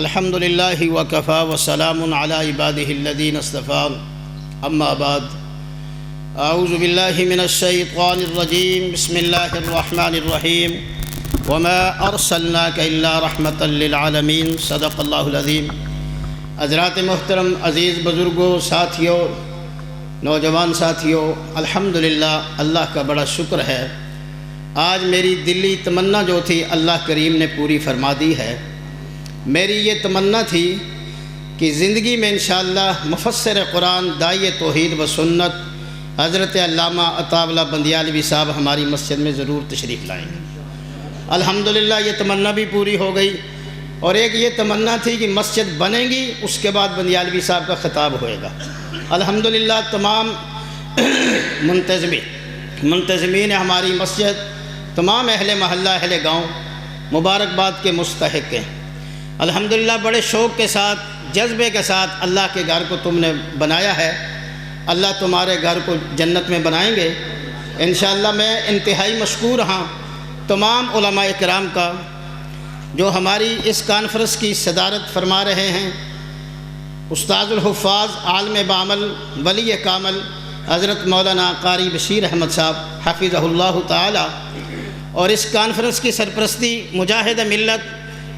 الحمدللہ وکفا وسلام علی عبادہ الذین اصطفیٰ اما بعد اعوذ باللہ من الشیطان الرجیم بسم اللہ الرحمن الرحیم وما ارسلناک الا رحمتا للعالمین صدق اللہ العظیم۔ حضرات محترم، عزیز بزرگوں، ساتھیوں، نوجوان ساتھیوں، الحمدللہ اللہ کا بڑا شکر ہے، آج میری دلی تمنا جو تھی اللہ کریم نے پوری فرما دی ہے۔ میری یہ تمنا تھی کہ زندگی میں انشاءاللہ مفسر قرآن، داعی توحید و سنت حضرت علامہ عطا اللہ بندیالوی صاحب ہماری مسجد میں ضرور تشریف لائیں گے۔ الحمدللہ یہ تمنا بھی پوری ہو گئی، اور ایک یہ تمنا تھی کہ مسجد بنے گی، اس کے بعد بندیالوی صاحب کا خطاب ہوئے گا۔ الحمدللہ تمام منتظمین ہماری مسجد، تمام اہل محلہ، اہل گاؤں مبارکباد کے مستحق ہیں۔ الحمدللہ بڑے شوق کے ساتھ، جذبے کے ساتھ اللہ کے گھر کو تم نے بنایا ہے، اللہ تمہارے گھر کو جنت میں بنائیں گے انشاءاللہ۔ میں انتہائی مشکور ہاں تمام علماء کرام کا جو ہماری اس کانفرنس کی صدارت فرما رہے ہیں، استاد الحفاظ، عالم بعمل، ولی کامل حضرت مولانا قاری بشیر احمد صاحب حفظہ اللہ تعالی، اور اس کانفرنس کی سرپرستی مجاہد ملت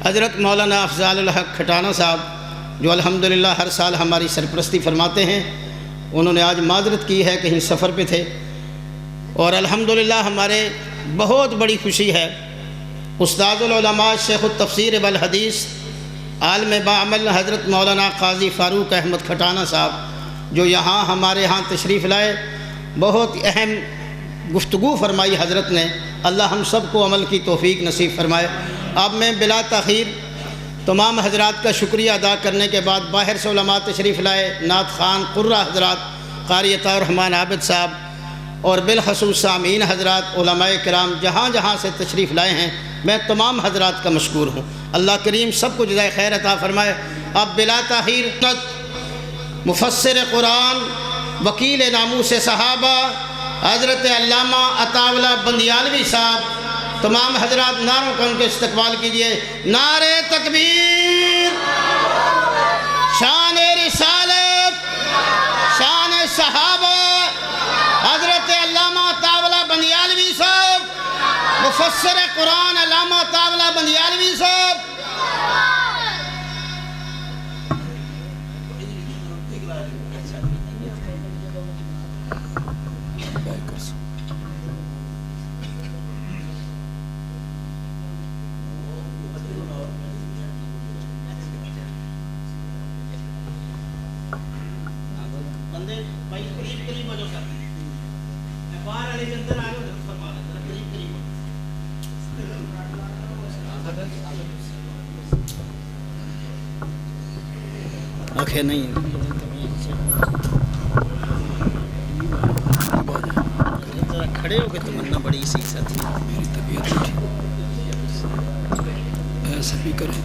حضرت مولانا افضال الحق کھٹانہ صاحب جو الحمدللہ ہر سال ہماری سرپرستی فرماتے ہیں۔ انہوں نے آج معذرت کی ہے، کہیں سفر پہ تھے، اور الحمدللہ ہمارے بہت بڑی خوشی ہے استاد العلماء شیخ التفسیر والحدیث عالم بعمل حضرت مولانا قاضی فاروق احمد کھٹانہ صاحب جو یہاں ہمارے ہاں تشریف لائے، بہت اہم گفتگو فرمائی حضرت نے، اللہ ہم سب کو عمل کی توفیق نصیب فرمائے۔ اب میں بلا تاخیر تمام حضرات کا شکریہ ادا کرنے کے بعد باہر سے علماء تشریف لائے، نعت خوان، قرہ حضرات، قاری عطاء الرحمن عابد صاحب، اور بالخصوص سامعین حضرات، علماء کرام جہاں جہاں سے تشریف لائے ہیں، میں تمام حضرات کا مشکور ہوں۔ اللہ کریم سب کو جزائے خیر عطا فرمائے۔ اب بلا تاخیر مفسر قرآن، وکیل ناموس صحابہ حضرت علامہ عطا اللہ بندیالوی صاحب، تمام حضرات نعروں کا ان کے استقبال کیجئے۔ نعرہ تکبیر، شان رسالت، شان صحابہ، حضرت علامہ عطا اللہ بندیالوی صاحب، مفسر قرآن علامہ عطا اللہ بندیالوی صاحب۔ آنکھیں نہیں ذرا کھڑے ہو کے تمنا بڑی سی ساتھی، میری طبیعت ایسا بھی کریں۔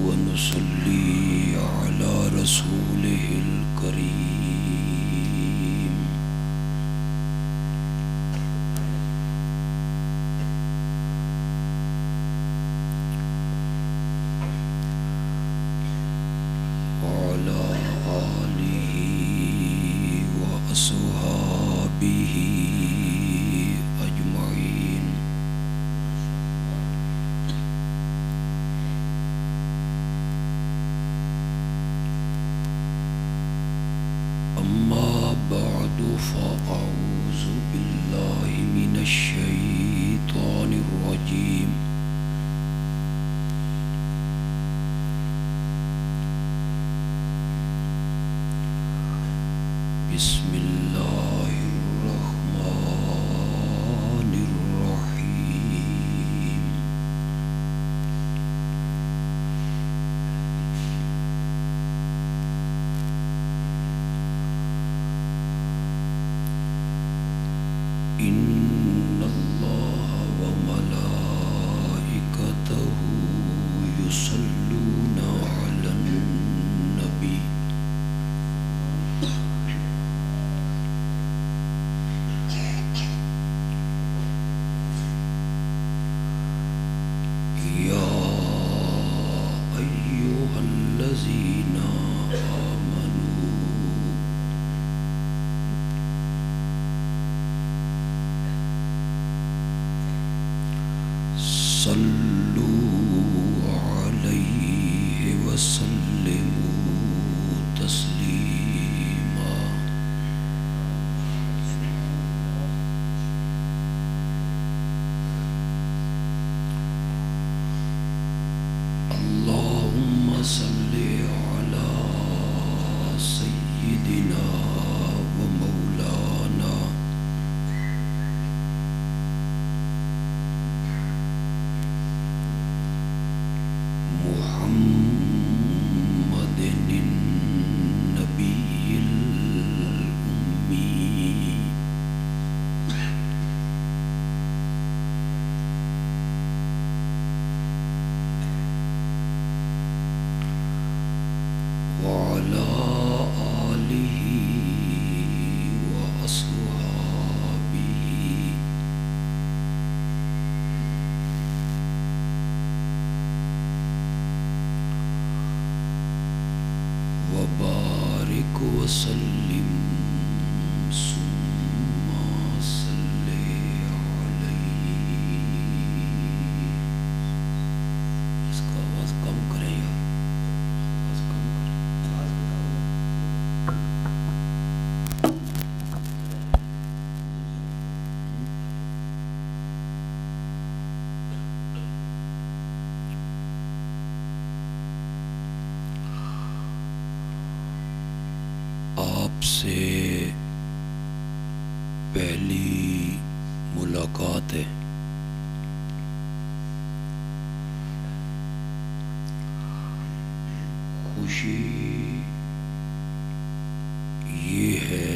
ونصلي على رسوله الكريم وعلى آله وأصحابه أجمعين الشيطان الرجيم بسم الله الرحمن الرحيم إن الله وملائكته يصلون على النبي يا أيها الذين آمنوا صلوا عليه وسلموا تسليما اللهم صل على سيدنا ومولانا محمد النبي الأمي وعلى آله وأصحابه وبارك وسلم ثم صل عليه. اس کا آواز کم کریں یار، آواز کم کریں. آپ سے پہلی ملاقات ہے. خوشی یہ ہے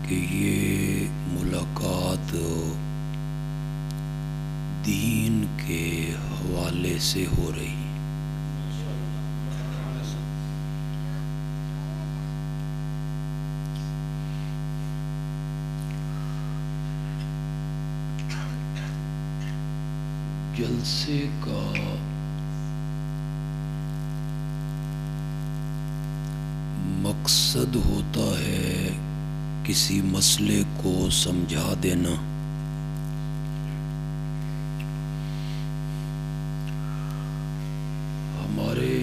کہ یہ ملاقات دین کے حوالے سے ہو رہی. جلسے کا مقصد ہوتا ہے کسی مسئلے کو سمجھا دینا. ہمارے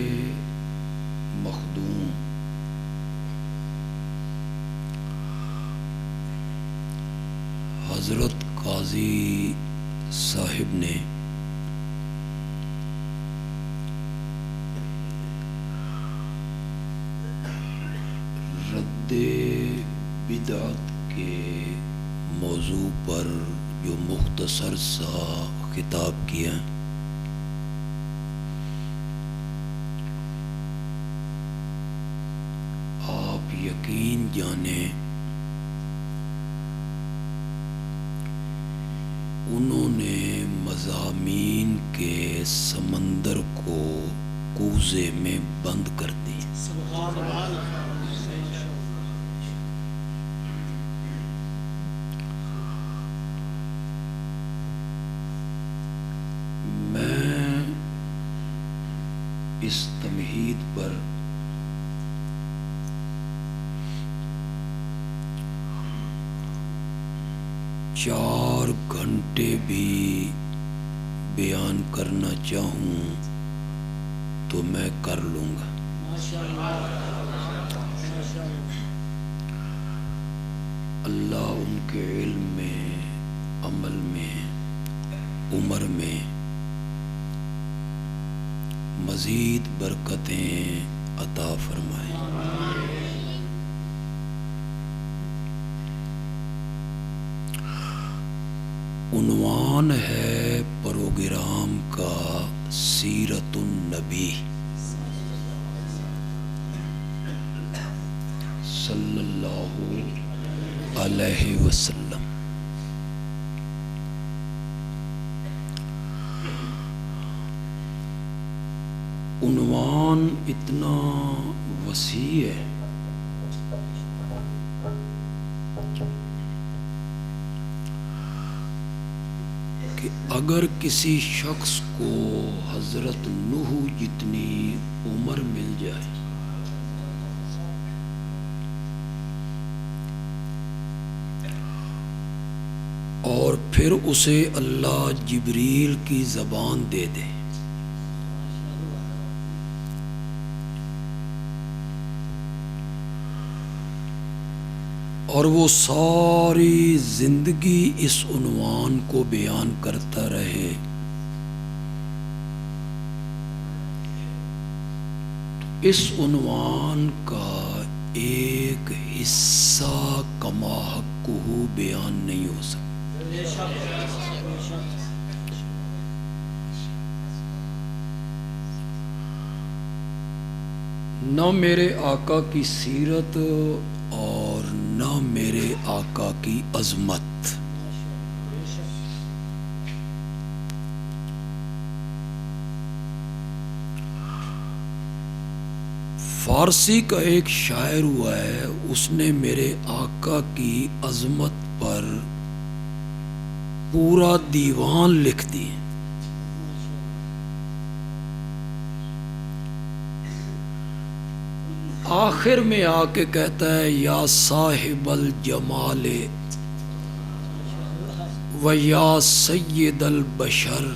مخدوم حضرت قاضی صاحب نے رد بدعت کے موضوع پر جو مختصر سا خطاب کیا. آپ یقین جانیں انہوں نے مضامین کے سمندر کو کوزے میں بند کر دی. میں اس تمہید پر چار گھنٹے بھی بیان کرنا چاہوں تو میں کر لوں گا. اللہ ان کے علم میں، عمل میں، عمر میں مزید برکتیں عطا فرمائیں۔ عنوان ہے پروگرام کا سیرت النبی صلی اللہ علیہ وسلم۔ عنوان اتنا وسیع ہے کہ اگر کسی شخص کو حضرت نوح جتنی عمر مل جائے اور پھر اسے اللہ جبریل کی زبان دے دے اور وہ ساری زندگی اس عنوان کو بیان کرتا رہے، اس عنوان کا ایک حصہ کما حقہ بیان نہیں ہو سکتا۔ نہ میرے آقا کی سیرت اور نہ میرے آقا کی عظمت۔ فارسی کا ایک شاعر ہوا ہے، اس نے میرے آقا کی عظمت پر پورا دیوان لکھ دیے۔ آخر میں آ کے کہتا ہے یا صاحب الجمال و یا سید البشر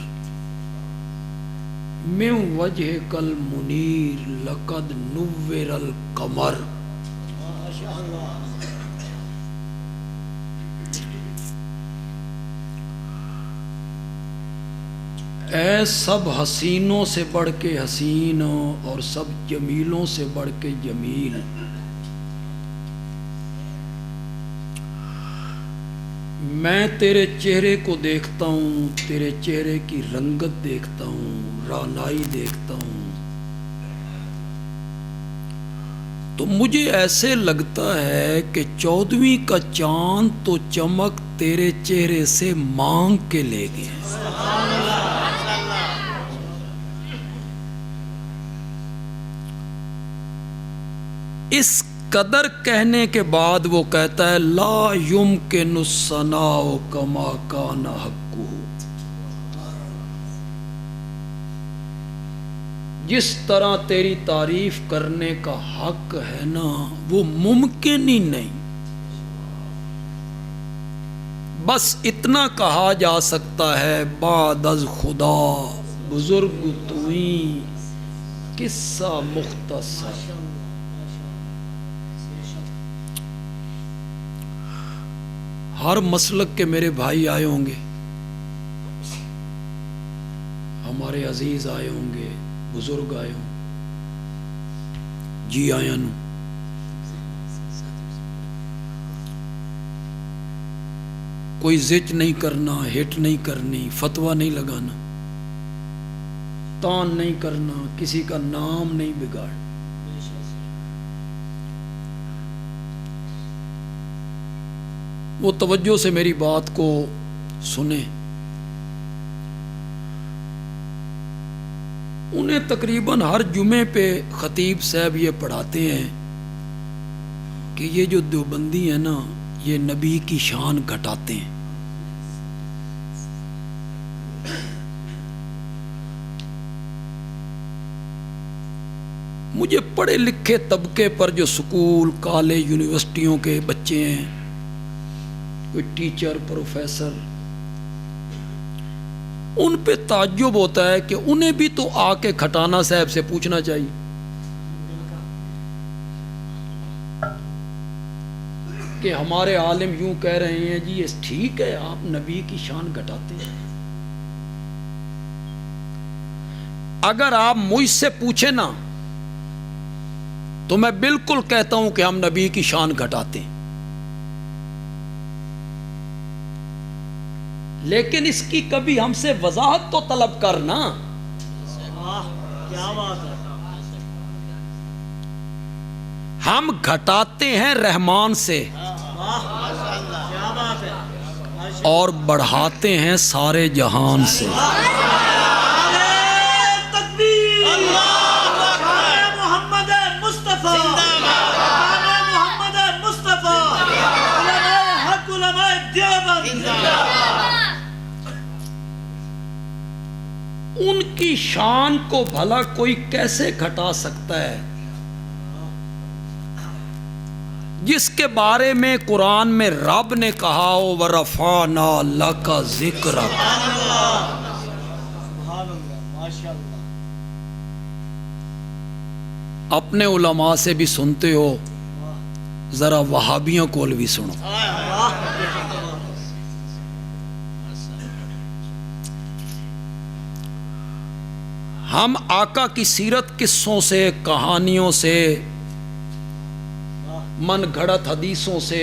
من وجهک المنیر لقد نور القمر۔ اے سب حسینوں سے بڑھ کے حسین اور سب جمیلوں سے بڑھ کے جمیل، میں تیرے چہرے کو دیکھتا ہوں، تیرے چہرے کی رنگت دیکھتا ہوں، رعنائی دیکھتا ہوں، تو مجھے ایسے لگتا ہے کہ 14ویں کا چاند تو چمک تیرے چہرے سے مانگ کے لے گیا۔ اس قدر کہنے کے بعد وہ کہتا ہے لا یمکن الثناء کما کان حقہ، جس طرح تیری تعریف کرنے کا حق ہے نا وہ ممکن ہی نہیں۔ بس اتنا کہا جا سکتا ہے بعد از خدا بزرگ توئی قصہ مختصر۔ ہر مسلک کے میرے بھائی آئے ہوں گے، ہمارے عزیز آئے ہوں گے، بزرگ آئے ہوں، جی آیا نو کوئی زچ نہیں کرنا، ہٹ نہیں کرنی، فتویٰ نہیں لگانا، تان نہیں کرنا، کسی کا نام نہیں بگاڑنا۔ وہ توجہ سے میری بات کو سنیں۔ انہیں تقریباً ہر جمعے پہ خطیب صاحب یہ پڑھاتے ہیں کہ یہ جو دیوبندی ہیں نا یہ نبی کی شان گھٹاتے ہیں۔ مجھے پڑھے لکھے طبقے پر جو سکول، کالج، یونیورسٹیوں کے بچے ہیں، کوئی ٹیچر، پروفیسر، ان پہ تعجب ہوتا ہے کہ انہیں بھی تو آ کے کھٹانا صاحب سے پوچھنا چاہیے کہ ہمارے عالم یوں کہہ رہے ہیں جی یہ ٹھیک ہے آپ نبی کی شان گھٹاتے ہیں. اگر آپ مجھ سے پوچھیں نا تو میں بالکل کہتا ہوں کہ ہم نبی کی شان گھٹاتے ہیں، لیکن اس کی کبھی ہم سے وضاحت تو طلب کرنا. کیا بات ہے. ہم گھٹاتے ہیں رحمان سے اور بڑھاتے ہیں سارے جہان سے. ان کی شان کو بھلا کوئی کیسے گھٹا سکتا ہے جس کے بارے میں قرآن میں رب نے کہا وَرَفَعْنَا لَكَ ذِكْرَكَ. اپنے علماء سے بھی سنتے ہو، ذرا وہابیوں کو بھی سنو. ہم آقا کی سیرت قصوں سے، کہانیوں سے، من گھڑت حدیثوں سے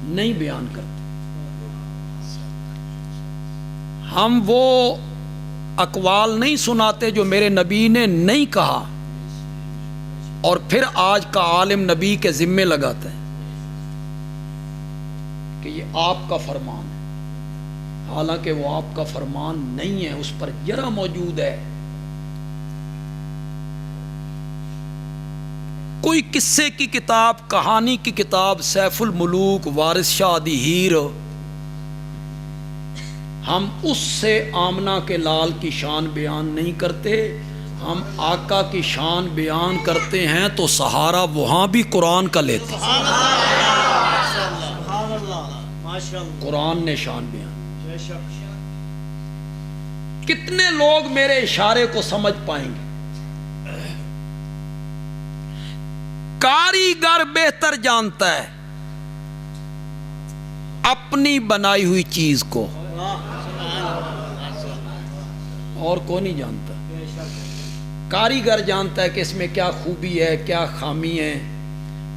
نہیں بیان کرتے. ہم وہ اقوال نہیں سناتے جو میرے نبی نے نہیں کہا اور پھر آج کا عالم نبی کے ذمے لگاتا ہے کہ یہ آپ کا فرمان ہے، حالانکہ وہ آپ کا فرمان نہیں ہے، اس پر جرح موجود ہے. کوئی قصے کی کتاب، کہانی کی کتاب، سیف الملوک، وارث شاہ دی ہیر، ہم اس سے آمنہ کے لال کی شان بیان نہیں کرتے، ہم آقا کی شان بیان کرتے ہیں تو سہارا وہاں بھی قرآن کا لیتے ہیں. قرآن نے شان بیان. کتنے لوگ میرے اشارے کو سمجھ پائیں گے؟ کاریگر بہتر جانتا ہے اپنی بنائی ہوئی چیز کو، اور کون نہیں جانتا. کاریگر جانتا ہے کہ اس میں کیا خوبی ہے، کیا خامی ہے،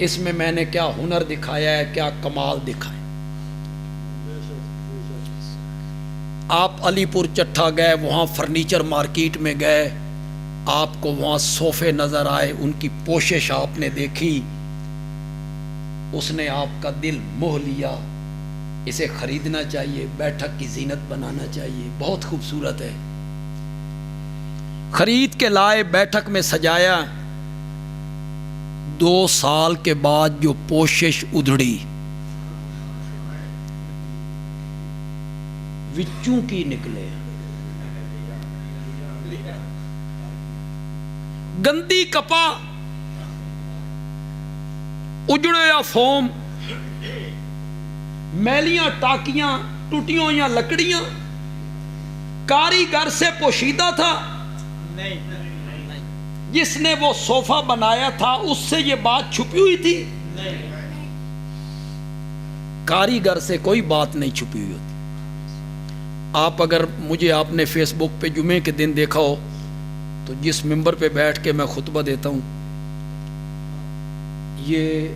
اس میں میں نے کیا ہنر دکھایا ہے، کیا کمال دکھایا. آپ علی پور چٹھا گئے، وہاں فرنیچر مارکیٹ میں گئے، آپ کو وہاں صوفے نظر آئے، ان کی پوشش آپ نے دیکھی، اس نے آپ کا دل موہ لیا، اسے خریدنا چاہیے، بیٹھک کی زینت بنانا چاہیے، بہت خوبصورت ہے. خرید کے لائے، بیٹھک میں سجایا. 2 سال کے بعد جو پوشش ادھڑی وچوں کی نکلے، گندی کپا، اجڑے یا فوم، میلیاں ٹاکیاں، ٹوٹیوں یا لکڑیاں. کاریگر سے پوشیدہ تھا؟ جس نے وہ صوفہ بنایا تھا اس سے یہ بات چھپی ہوئی تھی؟ کاریگر سے کوئی بات نہیں چھپی ہوئی ہوتی. آپ اگر مجھے آپ نے فیس بک پہ جمعے کے دن دیکھا ہو تو جس ممبر پہ بیٹھ کے میں خطبہ دیتا ہوں، یہ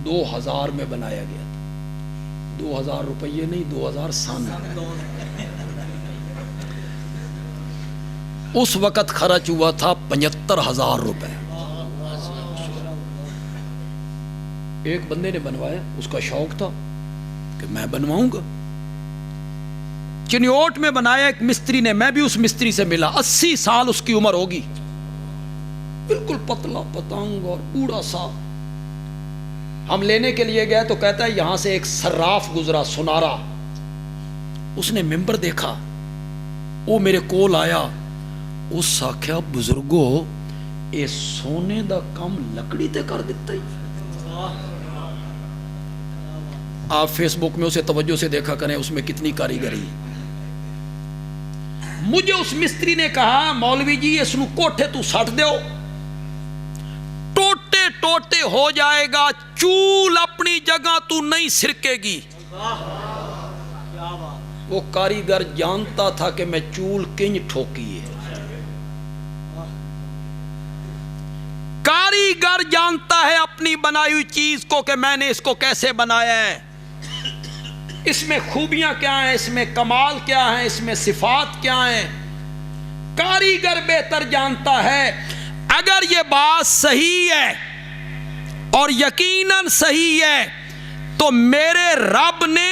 2000 میں بنایا گیا تھا. 2000 روپیے نہیں، 2000 سانے. اس وقت خرچ ہوا تھا 75,000 روپے. ایک بندے نے بنوایا، اس کا شوق تھا کہ میں بنواؤں گا. چنیوٹ میں بنایا ایک مستری نے، میں بھی اس مستری سے ملا، 80 سال اس کی عمر ہوگی، بالکل پتلا پتنگ اور بوڑھا سا. ہم لینے کے لیے گئے تو کہتا ہے یہاں سے ایک صراف گزرا، سنارا، اس نے ممبر دیکھا، وہ میرے کول آیا، اس آکھیا بزرگو اے سونے دا کم لکڑی تے کر دیتا ہی. آپ فیس بک میں اسے توجہ سے دیکھا کریں، اس میں کتنی کاریگری. مجھے اس مستری نے کہا مولوی جی اس نو کوٹھے تو سٹ دیو، ٹوٹے ٹوٹے ہو جائے گا، چول اپنی جگہ تو نہیں سرکے گی۔ وہ کاریگر جانتا تھا کہ میں چول کنج ٹھوکی ہے، کاریگر جانتا ہے اپنی بنائی ہوئی چیز کو کہ میں نے اس کو کیسے بنایا ہے، اس میں خوبیاں کیا ہیں، اس میں کمال کیا ہیں، اس میں صفات کیا ہیں، کاریگر بہتر جانتا ہے۔ اگر یہ بات صحیح ہے اور یقیناً صحیح ہے تو میرے رب نے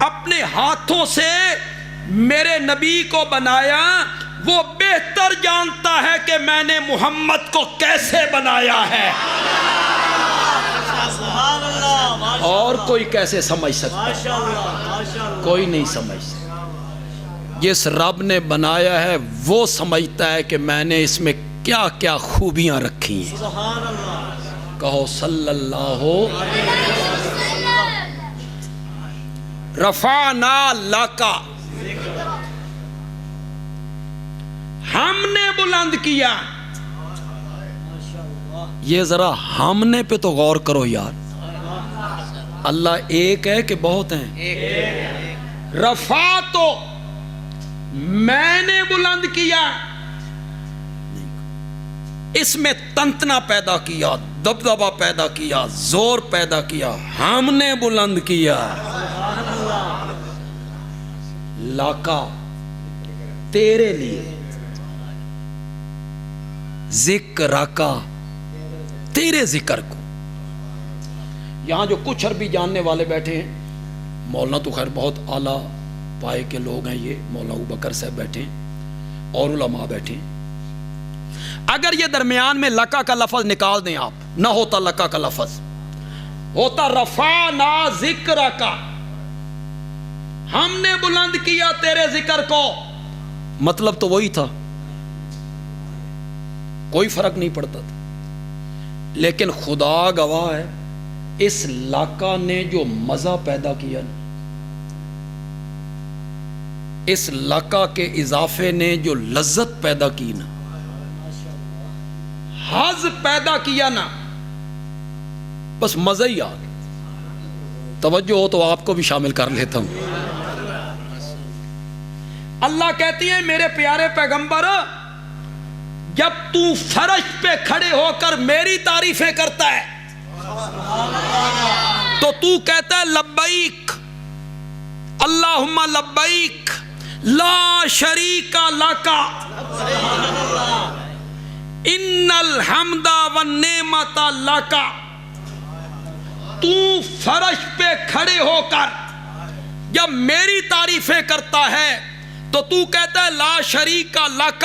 اپنے ہاتھوں سے میرے نبی کو بنایا، وہ بہتر جانتا ہے کہ میں نے محمد کو کیسے بنایا ہے، اور کوئی کیسے سمجھ سکتا ہے؟ کوئی نہیں سمجھ سکتا۔ جس رب نے بنایا ہے وہ سمجھتا ہے کہ میں نے اس میں کیا کیا خوبیاں رکھی ہیں۔ کہو صلی اللہ رفعنا لک، ہم نے بلند کیا۔ یہ ذرا ہم نے پہ تو غور کرو یار، اللہ ایک ہے کہ بہت ہیں؟ رفع تو میں نے بلند کیا، اس میں تنتنا پیدا کیا، دبدبا پیدا کیا، زور پیدا کیا، ہم نے بلند کیا۔ لاکا تیرے لیے، ذکر کا تیرے ذکر کو۔ یہاں جو کچھ عربی جاننے والے بیٹھے ہیں، مولانا تو خیر بہت اعلیٰ پائے کے لوگ ہیں، یہ مولانا ابوبکر صاحب بیٹھے ہیں اور علماء بیٹھے ہیں، اگر یہ درمیان میں لکا کا لفظ نکال دیں آپ، نہ ہوتا لکا کا لفظ، ہوتا رفعنا ذکر کا، ہم نے بلند کیا تیرے ذکر کو، مطلب تو وہی تھا، کوئی فرق نہیں پڑتا تھا۔ لیکن خدا گواہ ہے، اس لاکا نے جو مزہ پیدا کیا، اس لاکا کے اضافے نے جو لذت پیدا کی نا، حظ پیدا کیا نا، بس مزہ ہی آ گیا۔ توجہ ہو تو آپ کو بھی شامل کر لیتا ہوں۔ اللہ کہتی ہے میرے پیارے پیغمبر، جب تو فرش پہ کھڑے ہو کر میری تعریفیں کرتا ہے تو تو کہتا ہے لبیک اللہم لبیک لا شریک لک ان الحمد والنعمت لک۔ تو فرش پہ کھڑے ہو کر جب میری تعریفیں کرتا ہے تو تو کہتا ہے لا شریک لک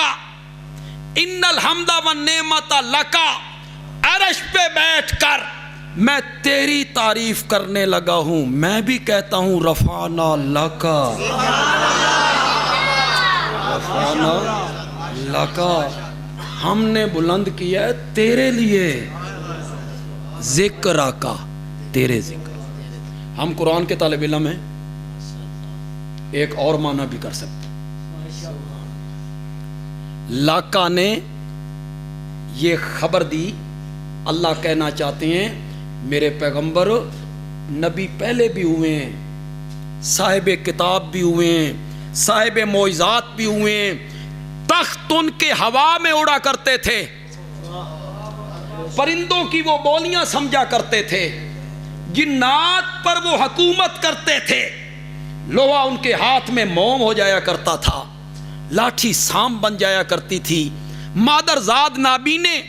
ان الحمد والنعمت لک، عرش پہ بیٹھ کر میں تیری تعریف کرنے لگا ہوں۔ میں بھی کہتا ہوں رفعنا لک، رفعنا لک، ہم نے بلند کیا ہے تیرے لیے، ذکر کا تیرے ذکر۔ ہم قرآن کے طالب علم ہیں، ایک اور معنی بھی کر سکتے ہیں۔ لاکا نے یہ خبر دی، اللہ کہنا چاہتے ہیں میرے پیغمبر نبی پہلے بھی ہوئے ہیں، صاحب کتاب بھی ہوئے ہیں، صاحب معجزات بھی ہوئے ہیں، تخت ان کے ہوا میں اڑا کرتے تھے، پرندوں کی وہ بولیاں سمجھا کرتے تھے، جنات پر وہ حکومت کرتے تھے، لوہا ان کے ہاتھ میں موم ہو جایا کرتا تھا، لاٹھی سام بن جایا کرتی تھی، مادر زاد نابینے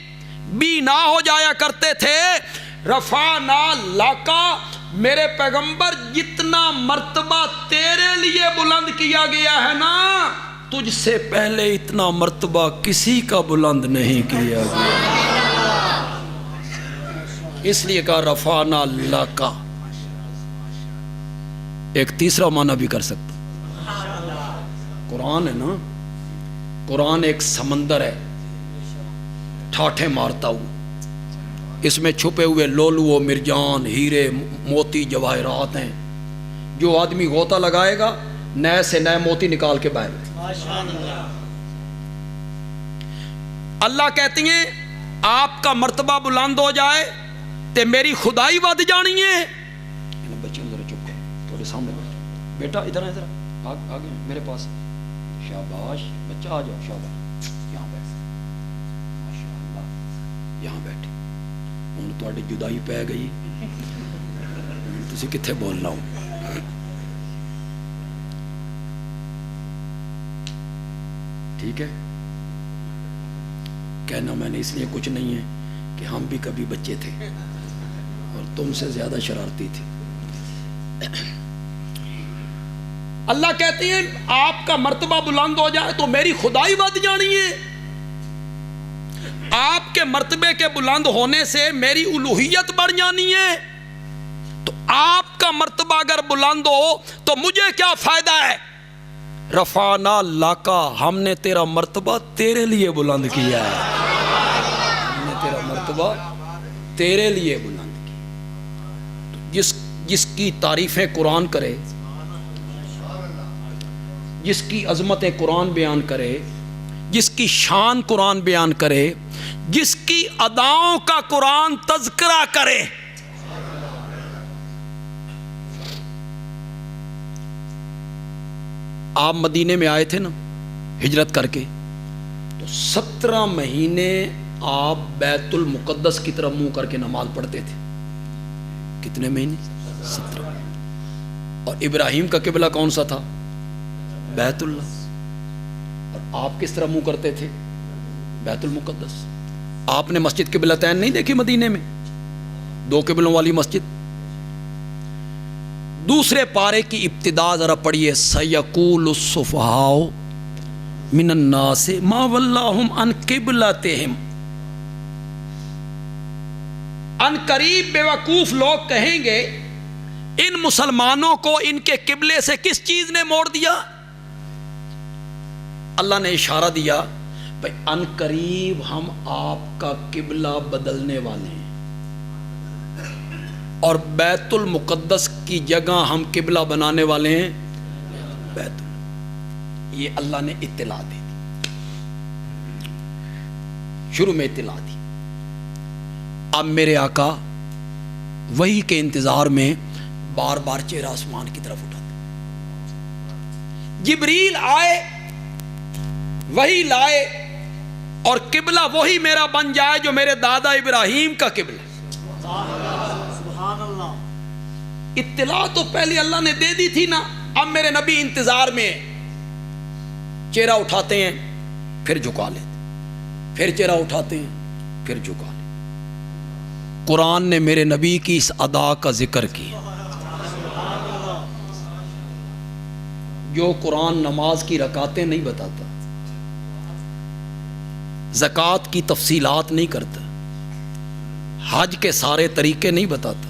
بینا ہو جایا کرتے تھے۔ رفعنا لک، میرے پیغمبر جتنا مرتبہ تیرے لیے بلند کیا گیا ہے نا، تجھ سے پہلے اتنا مرتبہ کسی کا بلند نہیں کیا گیا، اس لیے کہا رفعنا لک۔ ایک تیسرا معنی بھی کر سکتا، قرآن ہے نا، قرآن ایک سمندر ہے ٹھاٹھے مارتا ہوا، اس میں چھپے ہوئے لولو و مرجان، ہیرے موتی جواہرات ہیں، جو آدمی غوطہ لگائے گا نئے سے نئے موتی نکال کے بائے گا۔ اللہ کہتی ہیں آپ کا مرتبہ بلند ہو جائے تے میری خدائی ود جانی ہے. بچے ذرا چپ کرو, تھوڑے سامنے بیٹھو. بیٹا ادھر ادھر آگے میرے پاس. شاباش بچہ, آ جاؤ. شاباش, یہاں بیٹھ. ماشاءاللہ یہاں بیٹھے. ہوں تھوڑی جدائی پی گئی, تسی کتھے بولنا ہو. ٹھیک ہے, کہنا میں نے اس لیے کچھ نہیں ہے کہ ہم بھی کبھی بچے تھے اور تم سے زیادہ شرارتی تھے. اللہ کہتے ہیں آپ کا مرتبہ بلند ہو جائے تو میری خدائی ود جانی ہے. آپ کے مرتبے کے بلند ہونے سے میری الوہیت بڑھ جانی ہے. تو آپ کا مرتبہ اگر بلند ہو تو مجھے کیا فائدہ ہے. رفعنا لاکا, ہم نے تیرا مرتبہ تیرے لیے بلند کیا ہے. ہم نے تیرا مرتبہ تیرے لیے بلند کیا. جس کی تعریفیں قرآن کرے, جس کی عظمتیں قرآن بیان کرے, جس کی شان قرآن بیان کرے, جس کی اداؤں کا قرآن تذکرہ کرے, آپ مدینے میں آئے تھے نا ہجرت کر کے, تو 17 مہینے آپ بیت المقدس کی طرف منہ کر کے نماز پڑھتے تھے. کتنے مہینے؟ 17. اور ابراہیم کا قبلہ کون سا تھا؟ بیت اللہ. اور آپ کس طرح منہ کرتے تھے؟ بیت المقدس. آپ نے مسجد قبلتین نہیں دیکھی مدینے میں, 2 قبلوں والی مسجد. دوسرے پارے کی ابتدا ذرا پڑھیے. سیقول السفہاء من الناس ما ولاہم عن قبلتہم. ان قریب بے وقوف لوگ کہیں گے ان مسلمانوں کو ان کے قبلے سے کس چیز نے موڑ دیا. اللہ نے اشارہ دیا بھائی ان قریب ہم آپ کا قبلہ بدلنے والے ہیں, اور بیت المقدس کی جگہ ہم قبلہ بنانے والے ہیں بیت اللہ. یہ اللہ نے اطلاع دے دی, شروع میں اطلاع دی. اب میرے آقا وہی کے انتظار میں بار بار چہرہ آسمان کی طرف اٹھاتے. جبریل آئے, وہی لائے, اور قبلہ وہی میرا بن جائے جو میرے دادا ابراہیم کا قبلہ. اطلاع تو پہلے اللہ نے دے دی تھی نا. اب میرے نبی انتظار میں, چہرہ اٹھاتے ہیں پھر جھکا لیتے, پھر چہرہ اٹھاتے ہیں پھر جھکا لیتے. قرآن نے میرے نبی کی اس ادا کا ذکر کیا. جو قرآن نماز کی رکعتیں نہیں بتاتا, زکوٰۃ کی تفصیلات نہیں کرتا, حج کے سارے طریقے نہیں بتاتا,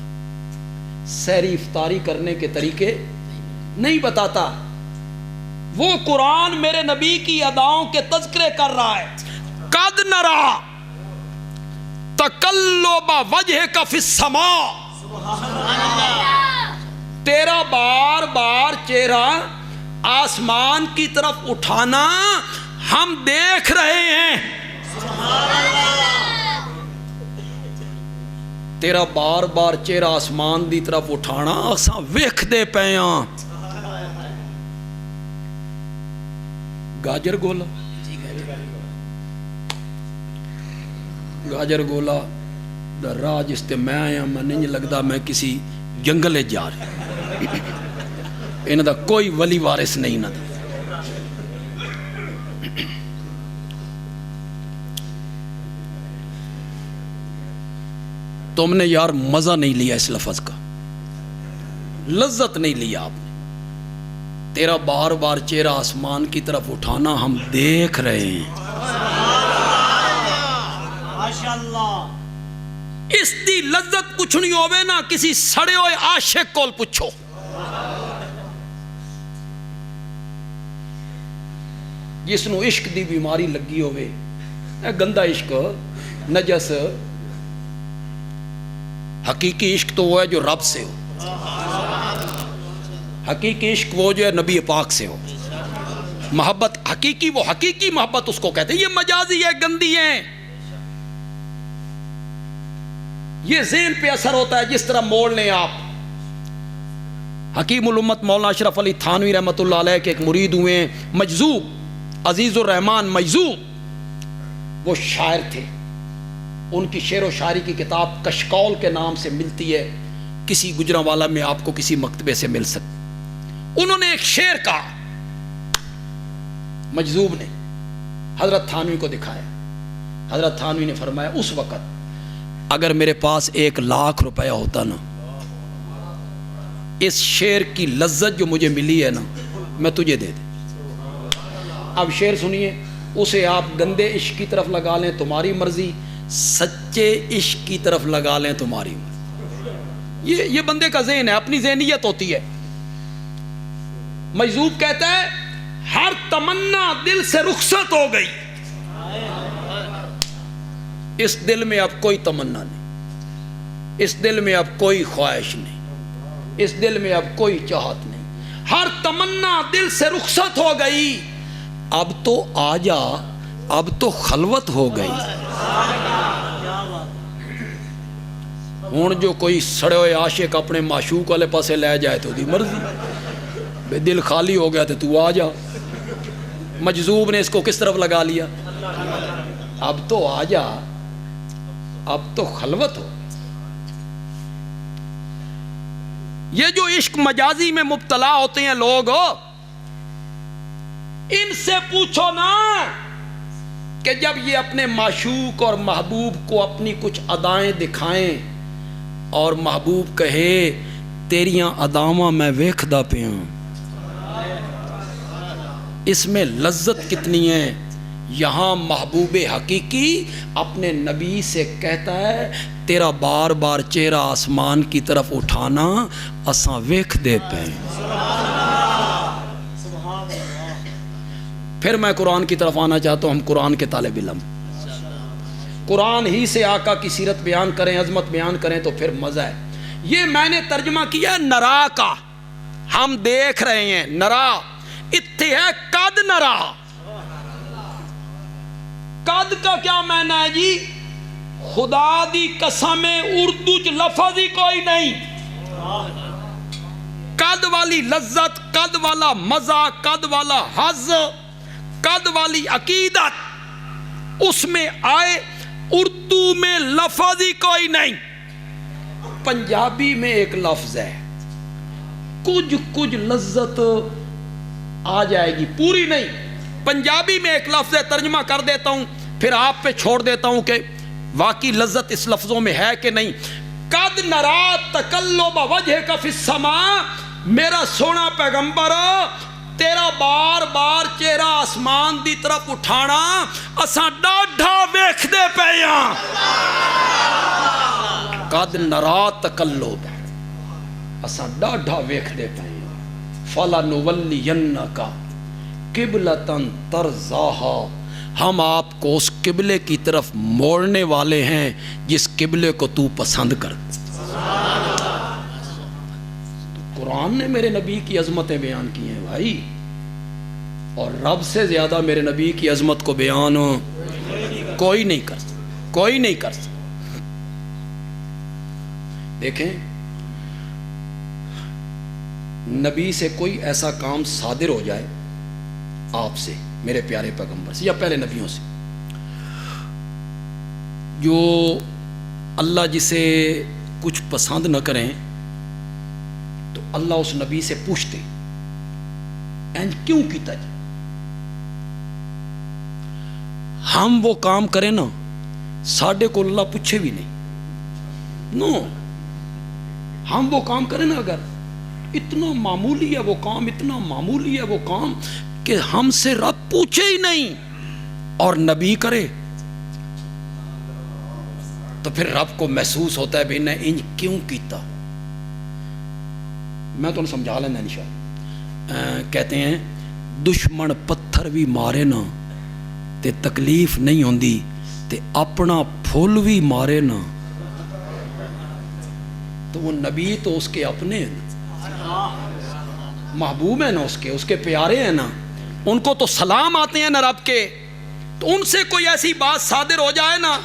سحری افطاری کرنے کے طریقے نہیں بتاتا, وہ قرآن میرے نبی کی اداؤں کے تذکرے کر رہا ہے. قد نرا تقلب وجہک فی السماء, تیرا بار بار چہرہ آسمان کی طرف اٹھانا ہم دیکھ رہے ہیں. تیرا بار بار چہرہ آسمان دی طرف اٹھانا اساں ویکھدے پئے ہاں. گاجر گولا, گاجر گولا دا راہ جس تے میں آیا, میں نہیں لگتا میں کسی جنگل جا رہا. انہاں دا کوئی ولی وارث نہیں نہ. تم نے یار مزہ نہیں لیا اس لفظ کا, لذت نہیں لیا آپ نے. تیرا بار بار چہرہ آسمان کی طرف اٹھانا ہم دیکھ رہے ہیں. اس دی لذت پوچھنی ہوئے نا کسی سڑے ہوئے عاشق کول پوچھو. جس نو عشق دی بیماری لگی ہوئے, گندا عشق, نجس. حقیقی عشق تو وہ ہے جو رب سے ہو, حقیقی عشق وہ جو ہے نبی پاک سے ہو. محبت حقیقی, وہ حقیقی محبت اس کو کہتے ہیں. یہ مجازی ہے, گندی ہے. یہ ذہن پہ اثر ہوتا ہے جس طرح موڑ لیں آپ. حکیم الامت مولانا اشرف علی تھانوی رحمۃ اللہ علیہ کے ایک مرید ہوئے ہیں مجذوب، عزیز الرحمان مجذوب، وہ شاعر تھے. ان کی شعر و شاعری کی کتاب کشکول کے نام سے ملتی ہے، کسی گجرانوالا میں آپ کو کسی مکتبے سے مل سکتی. انہوں نے ایک شعر کہا، مجذوب نے حضرت تھانوی کو دکھایا. حضرت تھانوی نے فرمایا اس وقت اگر میرے پاس 1,00,000 روپیہ ہوتا نا، اس شعر کی لذت جو مجھے ملی ہے نا میں تجھے دے دے. اب شعر سنیے، اسے آپ گندے عشق کی طرف لگا لیں تمہاری مرضی، سچے عشق کی طرف لگا لیں تمہاری مرضی. یہ بندے کا ذہن ہے، اپنی ذہنیت ہوتی ہے. مجذوب کہتا ہے ہر تمنا دل سے رخصت ہو گئی، اس دل میں اب کوئی تمنا نہیں، اس دل میں اب کوئی خواہش نہیں، اس دل میں اب کوئی چاہت نہیں. ہر تمنا دل سے رخصت ہو گئی، اب تو آ جا، اب تو خلوت ہو گئی. ہوں جو کوئی سڑے ہوئے عاشق اپنے معشوق والے پاسے لے جائے تو دی مرضی، بے دل خالی ہو گیا تو آ جا. مجذوب نے اس کو کس طرف لگا لیا؟ اب تو آ جا، اب تو خلوت ہو. یہ جو عشق مجازی میں مبتلا ہوتے ہیں لوگ، ان سے پوچھو نا کہ جب یہ اپنے معشوق اور محبوب کو اپنی کچھ ادائیں دکھائیں اور محبوب کہے تیریاں اداواں میں ویکھدا پیاں، اس میں لذت کتنی ہے. یہاں محبوب حقیقی اپنے نبی سے کہتا ہے تیرا بار بار چہرہ آسمان کی طرف اٹھانا اساں ویکھ دے پے. پھر میں قرآن کی طرف آنا چاہتا ہوں. ہم قرآن کے طالب علم، قرآن ہی سے آقا کی سیرت بیان کریں، عظمت بیان کریں تو پھر مزہ ہے. یہ میں نے ترجمہ کیا نرا کا، ہم دیکھ رہے ہیں. نرا اتھے ہے قد نرا. قد کا کیا معنی ہے جی؟ خدا دی قسم اردو چ لفظ ہی کوئی نہیں. قد والی لذت، قد والا مزہ، قد والا حظ، قد والی عقیدت اس میں آئے. اردو میں لفظ ہی کوئی نہیں. پنجابی میں ایک لفظ ہے، کچھ لذت آ جائے گی، پوری نہیں. پنجابی میں ایک لفظ ہے، ترجمہ کر دیتا ہوں پھر آپ پہ چھوڑ دیتا ہوں کہ واقعی لذت اس لفظوں میں ہے کہ نہیں. قد نرا تقلب وجہک فی السماء، میرا سونا پیغمبر تیرا بار بار چہرہ آسمان دی طرف اٹھانا اساں ڈاڈھا ویکھ دے پئے ہاں. قد نرا تقلب، اساں ڈاڈھا ویکھ دے پئے ہاں. فَلَنُوَلِّيَنَّكَ قِبْلَةً تَرْضَاهَا، ہم آپ کو اس قبلے کی طرف موڑنے والے ہیں جس قبلے کو تو پسند کر. قرآن نے میرے نبی کی عظمتیں بیان کی ہیں بھائی، اور رب سے زیادہ میرے نبی کی عظمت کو بیان کوئی نہیں کر سکتا، کوئی نہیں کر سکتا. دیکھیں نبی سے کوئی ایسا کام صادر ہو جائے، آپ سے، میرے پیارے پیغمبر سے یا پہلے نبیوں سے، جو اللہ جسے کچھ پسند نہ کریں تو اللہ اس نبی سے پوچھتے اینج کیوں کیتا جی؟ ہم وہ کام کریں نا ساڈے کو اللہ پوچھے بھی نہیں. نو، ہم وہ کام کریں نا اگر اتنا معمولی ہے وہ کام، اتنا معمولی ہے وہ کام کہ ہم سے رب پوچھے ہی نہیں، اور نبی کرے تو پھر رب کو محسوس ہوتا ہے بھی نے انج کیوں کیتا. میں تو سمجھا لینا انشاءاللہ. کہتے ہیں دشمن پتھر بھی مارے نا تے تکلیف نہیں ہوندی، تے اپنا پھول بھی مارے نا تو وہ نبی تو اس کے اپنے ہیں، محبوب ہیں نا، اس کے پیارے ہیں نا، ان کو تو سلام آتے ہیں نا رب کے. تو ان سے کوئی ایسی بات صادر ہو جائے نا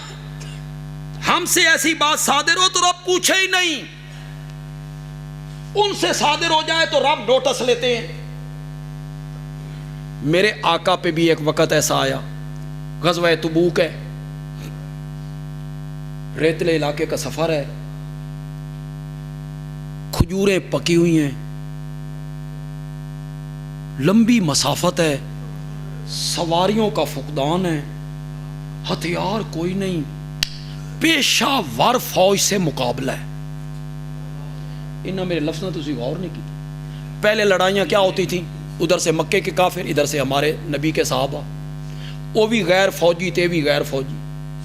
ہم سے ایسی بات صادر ہو تو رب پوچھے ہی نہیں، ان سے صادر ہو جائے تو رب نوٹس لیتے ہیں۔ میرے آقا پہ بھی ایک وقت ایسا آیا، غزوہ تبوک ہے، ریتلے علاقے کا سفر ہے، کھجوریں پکی ہوئی ہیں، لمبی مسافت ہے، سواریوں کا فقدان ہے، ہتھیار کوئی نہیں، پیشہ ور فوج سے مقابلہ ہے۔ انہاں میرے لفظ تو اسی غور نہیں کی۔ پہلے لڑائیاں کیا ہوتی تھیں؟ ادھر سے مکے کے کافر، ادھر سے ہمارے نبی کے صحابہ، وہ بھی غیر فوجی تے بھی غیر فوجی،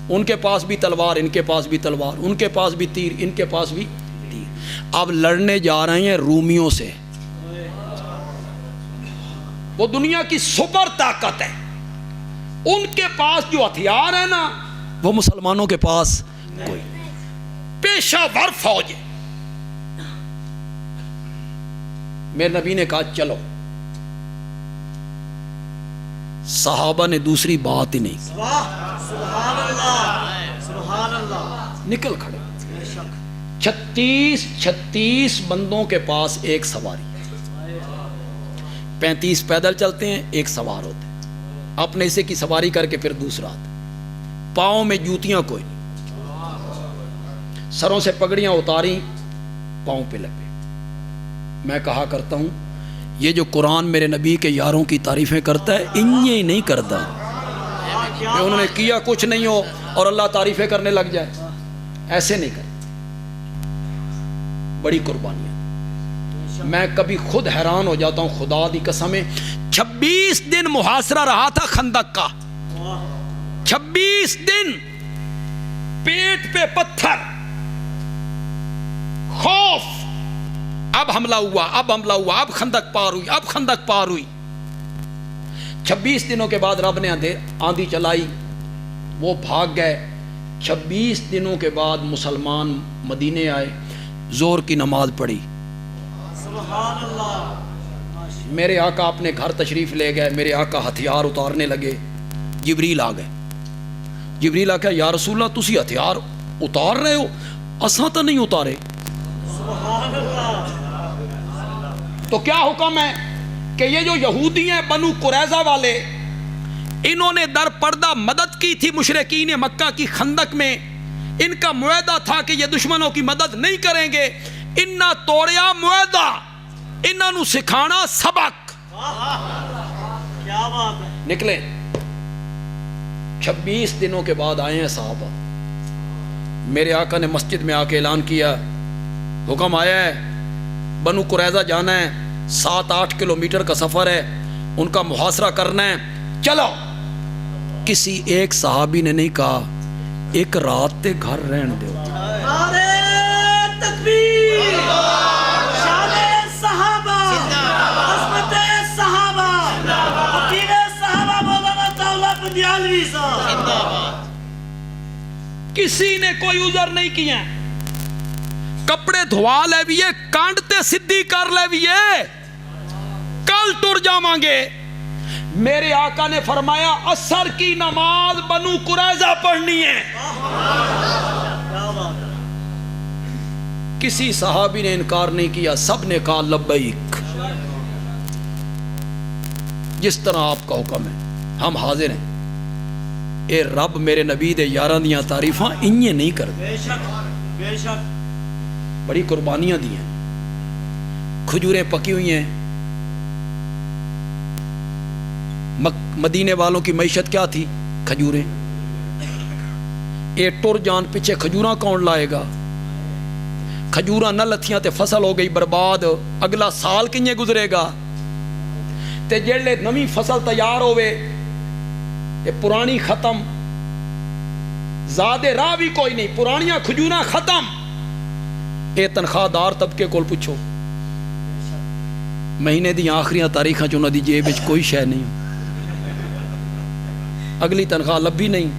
ان کے پاس بھی تلوار، ان کے پاس بھی تلوار، ان کے پاس بھی تیر، ان کے پاس بھی تیر۔ اب لڑنے جا رہے ہیں رومیوں سے، وہ دنیا کی سپر طاقت ہے، ان کے پاس جو ہتھیار ہے نا وہ مسلمانوں کے پاس کوئی نہیں، پیشہ ور فوج ہے۔ میرے نبی نے کہا چلو، صحابہ نے دوسری بات ہی نہیں کی، سبحان اللہ، سبحان اللہ، نکل کھڑے۔ 36 بندوں کے پاس ایک سواری، 35 پیدل چلتے ہیں، ایک سوار ہوتے ہیں، اپنے حصے کی سواری کر کے پھر دوسرا آتا، پاؤں میں جوتیاں کوئی نہیں، سروں سے پگڑیاں اتاری، پاؤں پہ لپے۔ میں کہا کرتا ہوں یہ جو قرآن میرے نبی کے یاروں کی تعریفیں کرتا ہے، انہیں نہیں کرتا کہ انہوں نے کیا کچھ نہیں ہو اور اللہ تعریفیں کرنے لگ جائے، ایسے نہیں کرتا، بڑی قربانیاں۔ میں کبھی خود حیران ہو جاتا ہوں، خدا دی قسمیں، 26 دن محاصرہ رہا تھا خندق کا، 26 دن پیٹ پہ پتھر، خوف، اب حملہ ہوا، اب حملہ ہوا، اب خندق پار ہوئی، اب خندق پار ہوئی۔ 26 دنوں کے بعد رب نے آندھی چلائی، وہ بھاگ گئے۔ 26 دنوں کے بعد مسلمان مدینے آئے، ظہر کی نماز پڑھی، سبحان اللہ۔ میرے آقا اپنے گھر تشریف لے گئے، میرے آقا ہتھیار اتارنے لگے، جبریل آ گئے، جبریل آ کہ یا رسول اللہ تسی ہتھیار اتار رہے ہو، اساں تو نہیں اتارے۔ سبحان اللہ۔ تو کیا حکم ہے کہ یہ جو یہودی ہیں بنو قریظہ والے، انہوں نے در پردہ مدد کی تھی مشرکین مکہ کی خندق میں، ان کا معاہدہ تھا کہ یہ دشمنوں کی مدد نہیں کریں گے، انہاں توڑیا معاہدہ، انہاں نو سکھانا سبق، کیا بات ہے۔ نکلے 26 دنوں کے بعد آئے ہیں صحابہ، میرے آقا نے مسجد میں آ کے اعلان کیا، حکم آیا ہے بنو قریظہ جانا ہے، 7-8 کلومیٹر کا سفر ہے، ان کا محاصرہ کرنا ہے، چلو۔ کسی ایک صحابی نے نہیں کہا ایک رات تے گھر رہن دو، نعرہ تکبیر، شان صحابہ، عظمت صحابہ، وقیر صحابہ، مولانا تعالیٰ بندیالوی صاحب، کسی نے کوئی عذر نہیں کیا، کپڑے دھوا لے بھی کانڈ تے سدھی کر لے بھی کل ٹر جاواں گے۔ میرے آقا نے فرمایا عصر کی نماز بنو قریظہ پڑھنی ہے، کسی صحابی نے انکار نہیں کیا، سب نے کہا لبیک، جس طرح آپ کا حکم ہے ہم حاضر ہیں۔ اے رب میرے نبی دے یاراں دیاں تعریفاں انہیں نہیں کر دے، بے شک بے شک، بڑی قربانیاں دی ہیں، کھجوریں پکی ہوئی ہیں۔ مدینے والوں کی معیشت کیا تھی؟ کھجوریں۔ اے ٹر جان پیچھے کھجوراں کون لائے گا؟ کھجوراں نہ لتھیاں تے فصل ہو گئی برباد، اگلا سال کنجے گزرے گا؟ تے جڑے نویں فصل تیار ہوئے تے پرانی ختم، زیادہ راہ بھی کوئی نہیں، پرانیاں کھجوراں ختم۔ اے تنخواہ دار طبقے کول پوچھو، مہینے دی آخریاں تاریخاں چ انہاں دی جیب وچ کوئی شے نہیں، اگلی تنخواہ لبھی نہیں،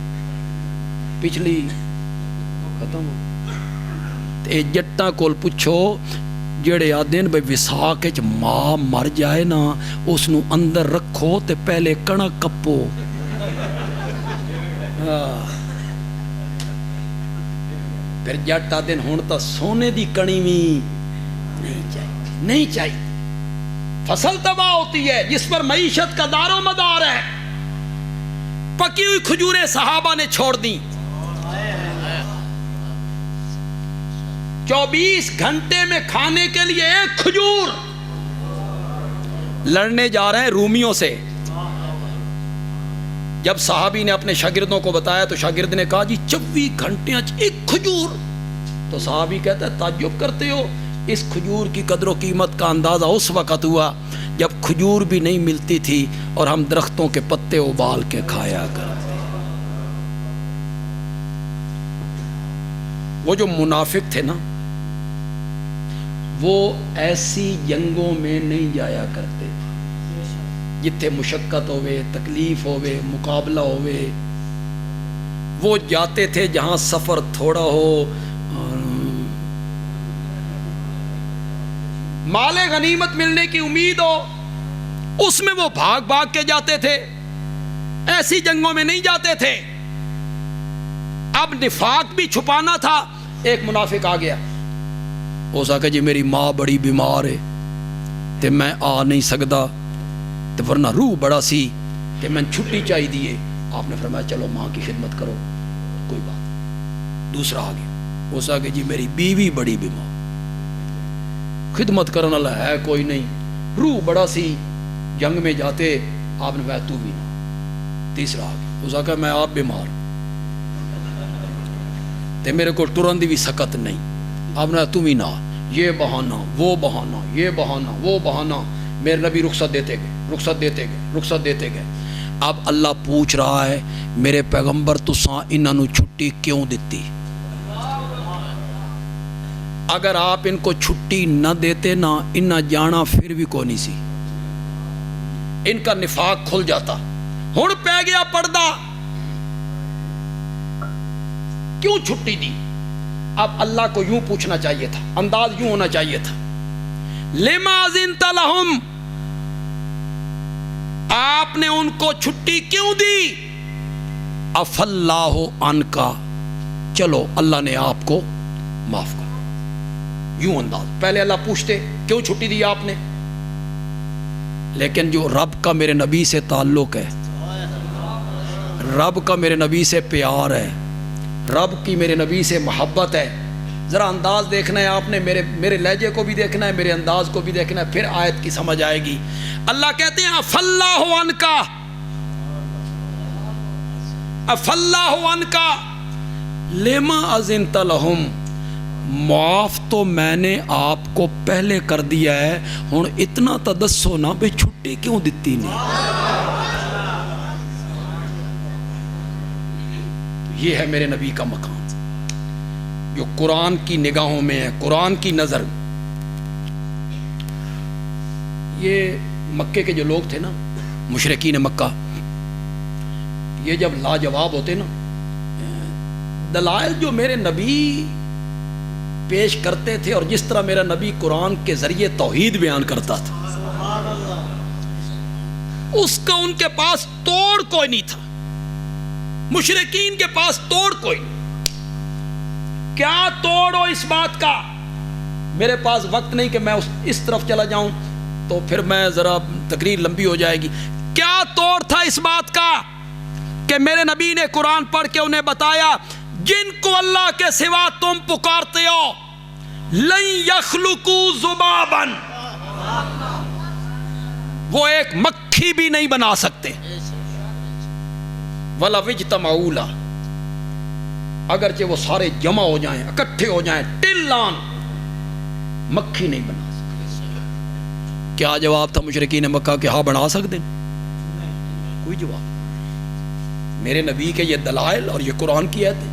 پچھلی ختم ہو۔ تے جٹاں کول پوچھو جڑے آدن بھئی وساک وچ ماں مر جائے نا اس نو اندر رکھو تے پہلے کڑک کپو، پھر جٹ آدھے ہن تو سونے دی کڑی بھی نہیں چاہیے. فصل تباہ ہوتی ہے جس پر معیشت کا دار و مدار ہے. پکی ہوئی کھجوریں صحابہ نے چھوڑ دی. 24 گھنٹے میں کھانے کے لیے ایک کھجور. لڑنے جا رہے ہیں رومیوں سے. جب صحابی نے اپنے شاگردوں کو بتایا تو شاگرد نے کہا جی 24 گھنٹے ایک کھجور. تو صحابی کہتا ہے تعجب کرتے ہو؟ اس کھجور کی قدر و قیمت کا اندازہ اس وقت ہوا جب کھجور بھی نہیں ملتی تھی اور ہم درختوں کے پتے ابال کے کھایا کرتے. وہ جو منافق تھے نا وہ ایسی جنگوں میں نہیں جایا کرتے تھے جتھے مشقت ہوئے، تکلیف ہوئے، مقابلہ ہوئے. وہ جاتے تھے جہاں سفر تھوڑا ہو، مال غنیمت ملنے کی امید ہو، اس میں وہ بھاگ بھاگ کے جاتے تھے. ایسی جنگوں میں نہیں جاتے تھے. اب نفاق بھی چھپانا تھا. ایک منافق آ گیا، ہو سکا جی میری ماں بڑی بیمار ہے تے میں آ نہیں سکتا، تو ورنہ روح بڑا سی کہ میں چھٹی چاہی دیے. آپ نے فرمایا چلو ماں کی خدمت کرو، کوئی بات. دوسرا آ گیا، ہو سکا جی میری بیوی بڑی بیمار، خدمت کرنے والا ہے کوئی نہیں، روح بڑا سی، جنگ میں جاتے. آپ نے فرمایا تو بھی نہ. تیسرا آ گیا، ہو سکا میں آپ بیمار تے میرے کو ٹرن دی بھی سکت نہیں. آپ نے تم ہی نہ. یہ بہانہ وہ بہانہ، یہ بہانہ وہ بہانہ. میرے نبی رخصت دیتے گئے، رخصت دیتے گئے، رخصت دیتے گئے. اب اللہ پوچھ رہا ہے میرے پیغمبر تساں انہاں نو چھٹی کیوں دیتی؟ اگر آپ ان کو چھٹی نہ دیتے نا انہاں جانا پھر بھی کوئی نہیں سی. ان کا نفاق کھل جاتا. ہن پہ گیا پردہ، کیوں چھٹی دی؟ اب اللہ کو یوں پوچھنا چاہیے تھا، انداز یوں ہونا چاہیے تھا، لما اذنت لہم، آپ نے ان کو چھٹی کیوں دی؟ عفا اللہ عنکا، چلو اللہ نے آپ کو معاف کر. یوں انداز. پہلے اللہ پوچھتے کیوں چھٹی دی آپ نے، لیکن جو رب کا میرے نبی سے تعلق ہے، رب کا میرے نبی سے پیار ہے، رب کی میرے نبی سے محبت ہے، ذرا انداز دیکھنا ہے آپ نے، میرے لہجے کو بھی دیکھنا ہے، میرے انداز کو بھی دیکھنا ہے، پھر آیت کی سمجھ آئے گی. اللہ کہتے ہیں عفا اللہ عنکا، عفا اللہ عنکا لما اذنت لہم، معاف تو میں نے آپ کو پہلے کر دیا ہے، ہن اتنا تدسو نہ بے چھٹی کیوں دیتی نہیں. یہ ہے میرے نبی کا مقام جو قرآن کی نگاہوں میں ہے، قرآن کی نظر. یہ مکے کے جو لوگ تھے نا، مشرکین مکہ، یہ جب لاجواب ہوتے نا، دلائل جو میرے نبی پیش کرتے تھے اور جس طرح میرا نبی قرآن کے ذریعے توحید بیان کرتا تھا، اس کا ان کے پاس توڑ کوئی نہیں تھا. مشرکین کے پاس توڑ کوئی نہیں. کیا توڑ ہو اس بات کا؟ میرے پاس وقت نہیں کہ میں اس طرف چلا جاؤں تو پھر میں ذرا تقریر لمبی ہو جائے گی. کیا توڑ تھا اس بات کا کہ میرے نبی نے قرآن پڑھ کے انہیں بتایا جن کو اللہ کے سوا تم پکارتے ہو لن یخلقوا ذبابا، وہ ایک مکھی بھی نہیں بنا سکتے. وَلَوِ اجْتَمَعُوا لَهُ، اگرچہ وہ سارے جمع ہو جائیں، اکٹھے ہو جائیں، ٹلان، مکھی نہیں بنا سکتے. کیا جواب تھا مشرکین مکہ کہ ہاں بنا سکتے؟ کوئی جواب. میرے نبی کے یہ دلائل اور یہ قرآن کی آیتیں.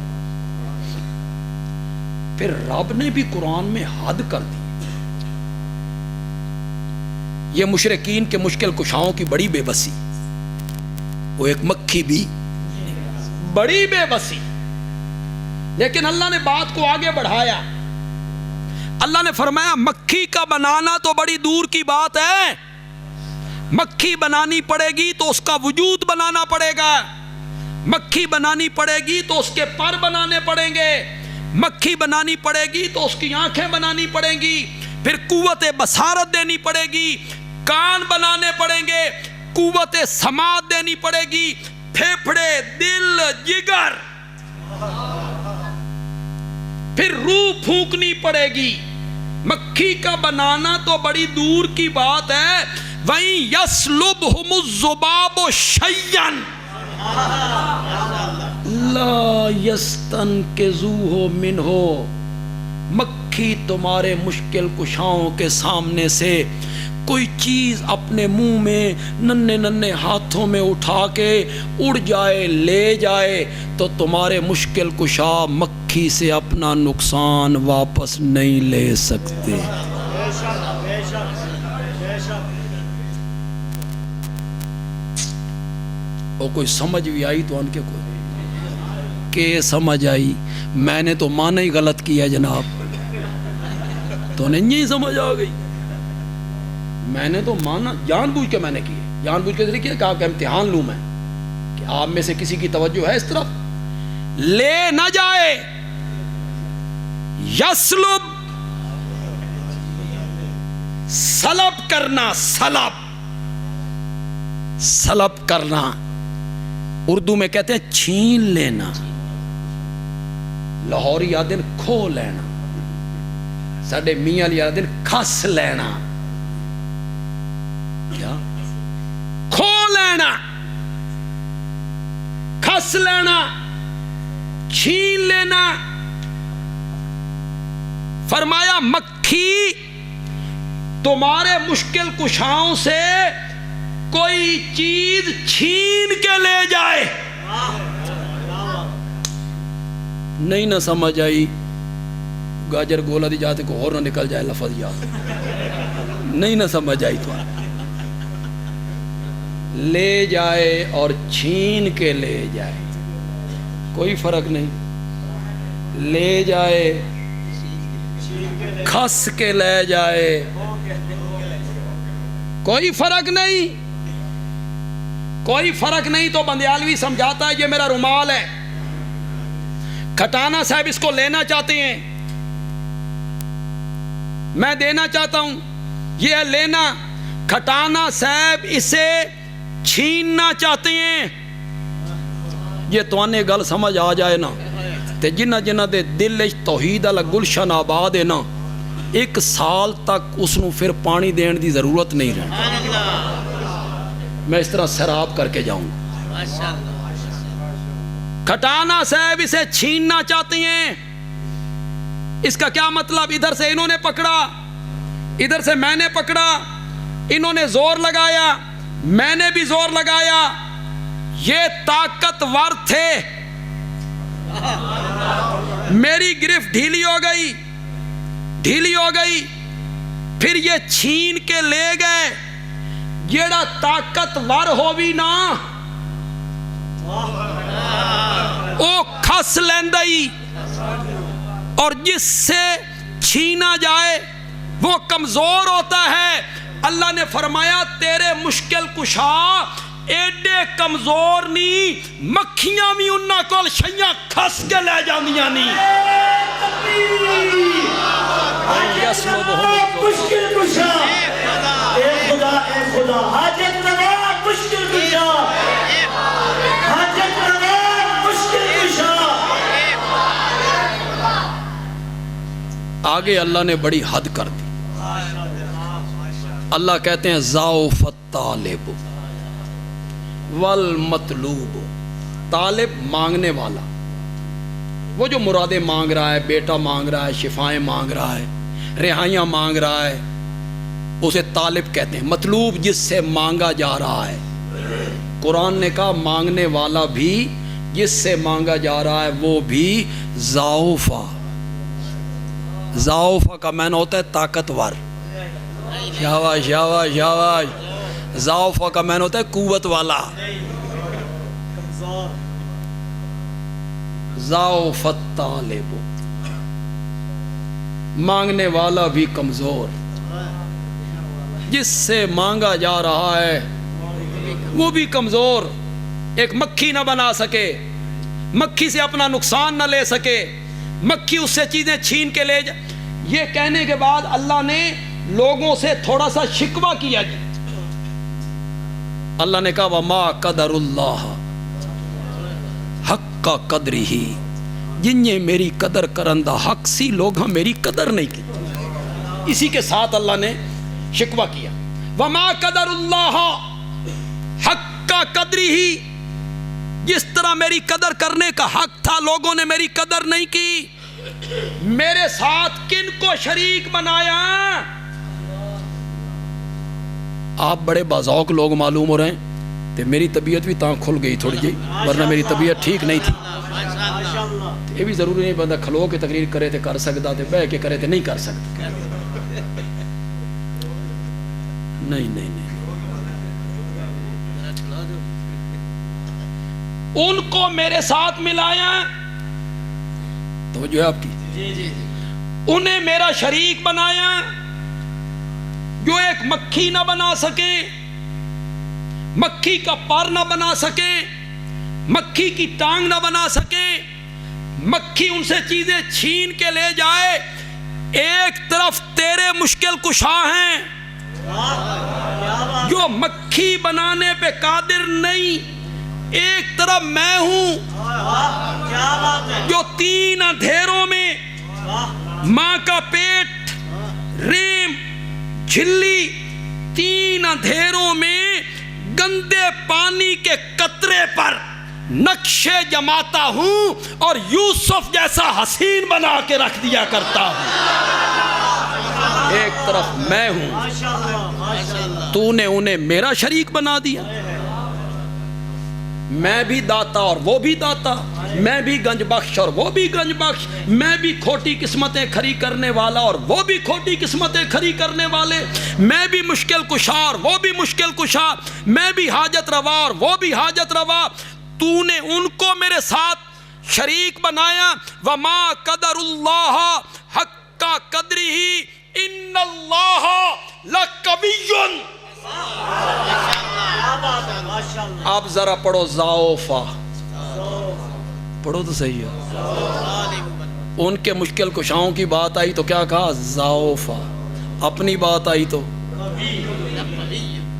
پھر رب نے بھی قرآن میں حد کر دی. یہ مشرکین کے مشکل کشاؤں کی بڑی بے بسی، وہ ایک مکھی بھی بڑی بے بسی. لیکن اللہ نے بات کو آگے بڑھایا. اللہ نے فرمایا مکھی کا بنانا تو بڑی دور کی بات ہے، مکھی بنانی پڑے گی تو اس کا وجود بنانا پڑے گا، مکھی بنانی پڑے گی تو اس کے پر بنانے پڑیں گے، مکھی بنانی پڑے گی تو اس کی آنکھیں بنانی پڑیں گی، پھر قوت بصارت دینی پڑے گی، کان بنانے پڑیں گے، قوت سماعت دینی پڑے گی، پھیپھڑے، دل، جگر، پھر روح پھونکنی پڑے گی۔ مکھی کا بنانا تو بڑی دور کی بات ہے، وہیں یسلبہم الذباب شیئا لا یستنقذوہ منہ، مکھی تمہارے مشکل کشاؤں کے سامنے سے کوئی چیز اپنے منہ میں ننھے ننھے ہاتھوں میں اٹھا کے اڑ جائے، لے جائے، تو تمہارے مشکل کشا مکھی سے اپنا نقصان واپس نہیں لے سکتے۔ وہ کوئی سمجھ بھی آئی تو ان کے کوئی کہ سمجھ آئی؟ میں نے تو مانا ہی غلط کیا جناب، تو انہیں یہی سمجھ آ گئی۔ میں نے تو مانا جان بوجھ کے میں نے کیے، جان بوجھ کے اس لیے کیا کہ آپ کا امتحان لوں میں کہ آپ میں سے کسی کی توجہ ہے اس طرف، لے نہ جائے۔ یسلب، سلب کرنا، سلب، سلب کرنا، اردو میں کہتے ہیں چھین لینا، لاہوری آدن کھو لینا، ساڈے میاں علی آدن کھس لینا، کیا کھو لینا، کھس لینا، چھین لینا۔ فرمایا مکھی تمہارے مشکل کشاؤں سے کوئی چیز چھین کے لے جائے، نہیں نہ سمجھ آئی، گاجر گولا دی جاتے کو اور نہ نکل جائے لفظ یاد، نہیں نہ سمجھ آئی تو لے جائے اور چھین کے لے جائے، کوئی فرق نہیں، لے جائے، کھس کے لے جائے، کوئی فرق نہیں، کوئی فرق نہیں۔ تو بندیالوی سمجھاتا ہے یہ میرا رومال ہے، کھٹانا صاحب اس کو لینا چاہتے ہیں، میں دینا چاہتا ہوں، یہ ہے لینا، کھٹانا صاحب اسے چھیننا چاہتے ہیں۔ یہ تو آنے گل سمجھ آ جائے نا تے جنہ جنہ دے دل توحید والا گلشن آباد ہے نا، 1 سال تک اس نو پھر پانی دین دی ضرورت نہیں رہی، میں اس طرح سراب کر کے جاؤں گا۔ کھٹانا صاحب اسے چھیننا چاہتے ہیں، اس کا کیا مطلب؟ ادھر سے انہوں نے پکڑا، ادھر سے میں نے پکڑا، انہوں نے زور لگایا، میں نے بھی زور لگایا، یہ طاقتور تھے، میری گرفت ڈھیلی ہو گئی، ڈھیلی ہو گئی، پھر یہ چھین کے لے گئے۔ جیڑا طاقتور ہو بھی نا او کھس لیندائی، اور جس سے چھینا جائے وہ کمزور ہوتا ہے۔ اللہ نے فرمایا تیرے مشکل کشا ایڈے کمزور نہیں، مکھیاں بھی انہاں کول شیاں کھس کے لے جاندیاں نہیں۔ مشکل کشا اے خدا، اے خدا، حاجت روا مشکل کشا، حاجت روا مشکل کشا۔ آگے اللہ نے بڑی حد کر دی، اللہ کہتے ہیں ضعف الطالب والمطلوب، طالب مانگنے والا، وہ جو مرادیں مانگ رہا ہے، بیٹا مانگ رہا ہے، شفائیں مانگ رہا ہے، رہائیاں مانگ رہا ہے، اسے طالب کہتے ہیں۔ مطلوب جس سے مانگا جا رہا ہے، قرآن نے کہا مانگنے والا بھی، جس سے مانگا جا رہا ہے وہ بھی ضعفا، ضعفا کا معنی ہوتا ہے طاقتور، شاباش شاباش شاباش، ضعفا کا معنی ہوتا ہے قوت والا، ضعف الطالب، مانگنے والا بھی کمزور، جس سے مانگا جا رہا ہے وہ بھی کمزور، ایک مکھی نہ بنا سکے، مکھی سے اپنا نقصان نہ لے سکے، مکھی اس سے چیزیں چھین کے لے جائے. یہ کہنے کے بعد اللہ نے لوگوں سے تھوڑا سا شکوہ کیا جی. اللہ نے کہا وما قدر اللہ حق کا قدر ہی، جن یہ میری قدر کرندہ حق سی لوگ ہم میری قدر نہیں کی. اسی کے ساتھ اللہ نے شکوہ کیا. وما قدر اللہ حق کا قدر ہی، جس طرح میری قدر کرنے کا حق تھا لوگوں نے میری قدر نہیں کی. میرے ساتھ کن کو شریک بنایا؟ آپ بڑے باذوق لوگ معلوم ہو رہے ہیں تو میری طبیعت بھی تاں کھل گئی تھوڑی جی، ورنہ میری طبیعت ٹھیک نہیں تھی. یہ بھی ضروری نہیں بندہ کھلو کے تقریر کرے تے کر سکتا تے بہ کے کرے تے نہیں کر سکتا. نہیں ان کو میرے ساتھ ملایا تو جو ہے آپ کی، انہیں میرا شریک بنایا جو ایک مکھی نہ بنا سکے، مکھی کا پر نہ بنا سکے، مکھی کی ٹانگ نہ بنا سکے. مکھی ان سے چیزیں چھین کے لے جائے. ایک طرف تیرے مشکل کشا ہیں جو مکھی بنانے پہ قادر نہیں، ایک طرف میں ہوں جو 3 اندھیروں میں ماں کا پیٹ، ریم، جھلی، 3 اندھیروں میں گندے پانی کے قطرے پر نقشے جماتا ہوں اور یوسف جیسا حسین بنا کے رکھ دیا کرتا ہوں. ایک طرف میں ہوں، تو نے انہیں میرا شریک بنا دیا. میں بھی داتا اور وہ بھی داتا، میں بھی گنج بخش اور وہ بھی گنج بخش، میں بھی کھوٹی قسمتیں کھری کرنے والا اور وہ بھی کھوٹی قسمتیں کھری کرنے والے، میں بھی مشکل کشا اور وہ بھی مشکل کشا، میں بھی حاجت روا اور وہ بھی حاجت روا. تو نے ان کو میرے ساتھ شریک بنایا. وما قدر اللہ حق کا قدر ہی ان اللہ لقوی. آپ ذرا پڑھو ضعفا، پڑھو تو صحیح ہے. ان کے مشکل کشاؤں کی بات آئی تو کیا کہا؟ ضعفا. اپنی بات آئی تو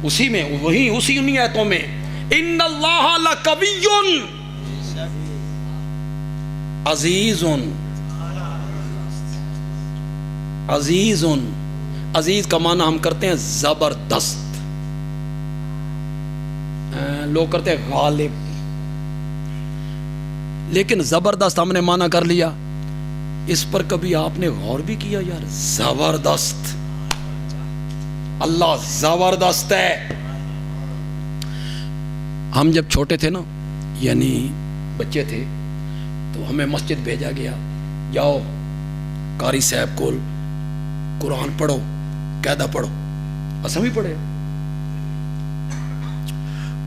اسی میں وہی اسی انہی آیتوں میں ان اللہ لقوی عزیز. عزیز، عزیز کا معنی ہم کرتے ہیں زبردست، لوگ کرتے ہیں غالب، لیکن زبردست ہم نے معنی کر لیا. اس پر کبھی آپ نے غور بھی کیا یار؟ زبردست، اللہ زبردست ہے. ہم جب چھوٹے تھے نا، یعنی بچے تھے، تو ہمیں مسجد بھیجا گیا، جاؤ قاری صاحب کول قرآن پڑھو، قاعدہ پڑھو. اساں بھی پڑھے.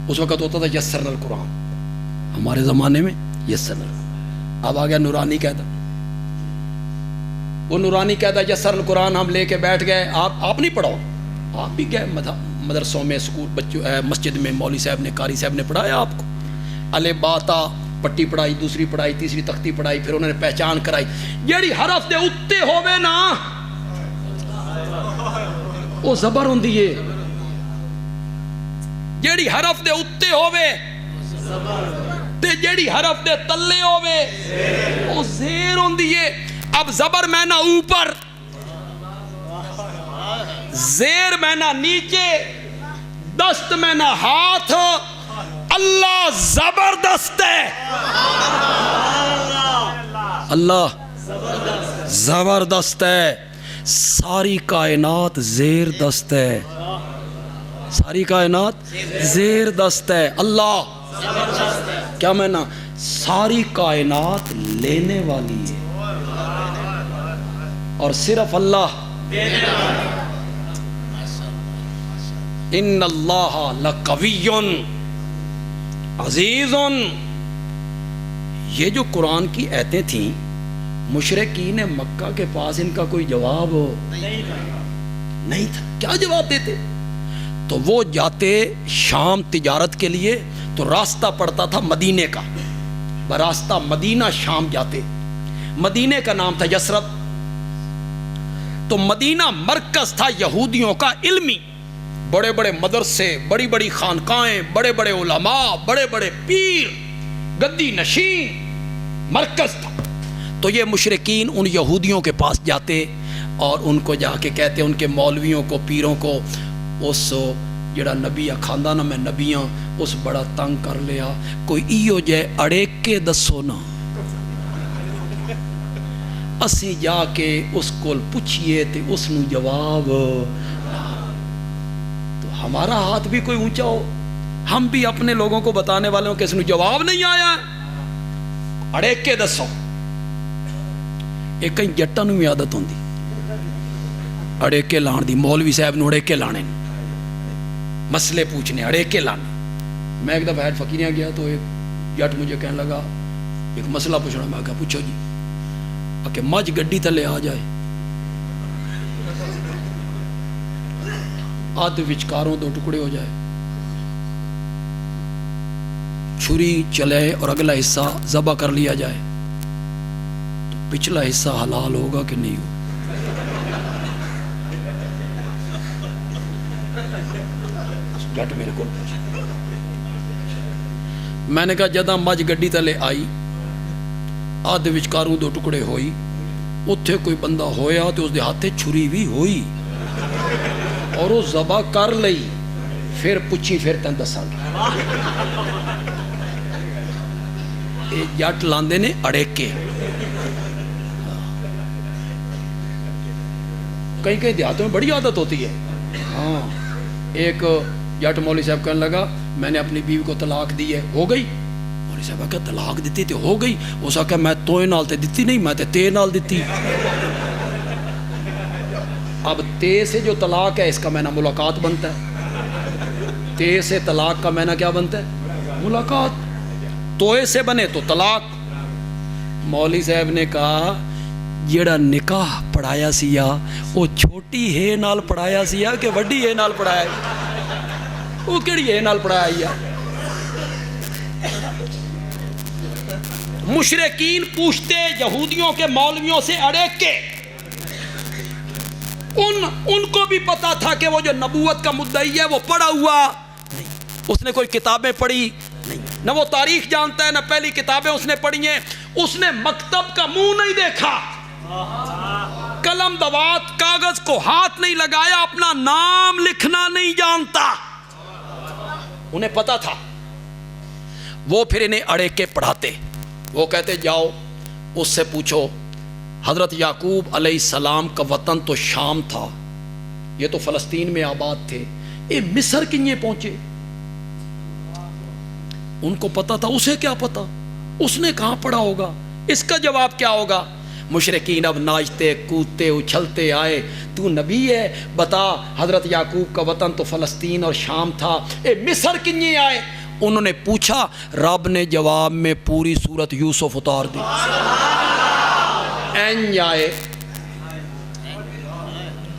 اس وقت ہوتا تھا یسرنا القرآن، ہمارے زمانے میں یسرنا. اب آ گیا نورانی قاعدہ. وہ نورانی قاعدہ یسرنا القرآن ہم لے کے بیٹھ گئے. آپ نہیں پڑھو، آپ بھی گئے مدرسوں میں، اسکول، بچوں، مسجد میں مولوی صاحب نے، قاری صاحب نے پڑھایا آپ کو. الف با تا پٹی پڑھائی، دوسری پڑھائی، تیسری تختی پڑھائی، پھر انہوں نے پہچان کرائی. جیڑی حرف دے اتے ہوئے نا وہ زبر ہوندی ہے. جیڑی حرف دے اتے ہوئے تے جیڑی حرف دے تلے ہوئے وہ زیر ہوندی ہے. اب زبر میں نہ اوپر، زیر میں نہ نیچے، دست میں نہ ہاتھ. اللہ زبردست ہے. اللہ زبردست ہے. ساری کائنات زیر دست ہے، ساری کائنات زیر دست ہے. اللہ کیا میں نا ساری کائنات لینے والی ہے اور صرف اللہ. ان اللہ لقوی عزیز. یہ جو قرآن کی آیتیں تھیں، مشرکین مکہ کے پاس ان کا کوئی جواب نہیں تھا. کیا جواب دیتے؟ تو وہ جاتے شام تجارت کے لیے تو راستہ پڑتا تھا مدینے کا، براستہ مدینہ شام جاتے. مدینے کا نام تھا یثرب. تو مدینہ مرکز تھا یہودیوں کا علمی. بڑے بڑے مدرسے، بڑی بڑی خانقاہیں، بڑے بڑے علماء، بڑے بڑے پیر، گدی نشین مرکز تھا. تو یہ مشرکین ان یہودیوں کے پاس جاتے اور ان کو جا کے کہتے، ان کے مولویوں کو، پیروں کو، اس جڑا نبی خاندان میں نبیاں اس بڑا تنگ کر لیا، کوئی ایو جے اڑیک کے دسو نا، اسی جا کے اس کو پوچھئے تے اس نو جواب. تو ہمارا ہاتھ بھی کوئی اونچا ہو، ہم بھی اپنے لوگوں کو بتانے والوں کہ اس نو جواب نہیں آیا، اڑیک کے دسو. ایک کہیں جٹاں نو بھی عادت ہوندی اڑیکے لان دی، مولوی صاحب نو اڑیکے لانے، مسئلے پوچھنے، اڑیکے لانے. میں ایک دفعہ فقیریاں گیا تو ایک جٹ مجھے کہنے لگا ایک مسئلہ پوچھنا. میں کہا پوچھو جی. کہ مجھ گڈی تلے آ جائے، آدھ وچکاروں دو ٹکڑے ہو جائے، چھری چلے اور اگلا حصہ ذبح کر لیا جائے، تو پچھلا حصہ حلال ہوگا کہ نہیں ہوگا؟ جٹ میرے کو پوچھا. میں نے کہا جداں مجھ گڈی تلے آئی، آدھ وچکاروں دو ٹکڑے ہوئی، اتھے کوئی بندہ ہویا تو اس دے ہاتھے چھری بھی ہوئی اور وہ ذبح کر لئی، پھر پوچھی پھر تین دساں گے. اے جٹ لاندے نے اڑیکے. کہیں کہیں دیہاتوں میں بڑی عادت ہوتی ہے. ہاں ایک جٹ مولوی صاحب کہنے لگا میں نے اپنی بیوی کو طلاق دی ہے، ہو گئی؟ مولوی صاحب کہا طلاق دیتی تو ہو گئی. اس کا میں توئے نال تے دیتی نہیں، میں تے نال دیتی. اب تے سے جو طلاق ہے اس کا معنی ملاقات بنتا ہے، تے سے طلاق کا معنی کیا بنتا ہے؟ ملاقات. توئے سے بنے تو طلاق. مولوی صاحب نے کہا جیڑا نکاح پڑھایا سیا وہ چھوٹی ہے نال پڑھایا سیا کہ وڈی ہے نال پڑھایا؟ وہ کیڑی ہے نال پڑھایا؟ مشرکین پوچھتے یہودیوں کے مولویوں سے اڑیک کے. ان کو بھی پتا تھا کہ وہ جو نبوت کا مدعی ہے وہ پڑھا ہوا نہیں، اس نے کوئی کتابیں پڑھی نہیں، نہ وہ تاریخ جانتا ہے، نہ پہلی کتابیں اس نے پڑھی ہیں. اس نے مکتب کا منہ نہیں دیکھا، قلم دوات کاغذ کو ہاتھ نہیں لگایا، اپنا نام لکھنا نہیں جانتا. انہیں پتا تھا. وہ پھر انہیں اڑیک کے پڑھاتے. وہ کہتے جاؤ اس سے پوچھو حضرت یعقوب علیہ السلام کا وطن تو شام تھا، یہ تو فلسطین میں آباد تھے، یہ مصر کنیے پہنچے؟ ان کو پتا تھا. اسے کیا پتا؟ اس نے کہاں پڑھا ہوگا؟ اس کا جواب کیا ہوگا؟ مشرکین اب ناچتے کودتے اچھلتے آئے. تو نبی ہے، بتا حضرت یعقوب کا وطن تو فلسطین اور شام تھا، اے مصر کنیے آئے؟ انہوں نے پوچھا، رب نے جواب میں پوری سورت یوسف اتار دی. این آئے.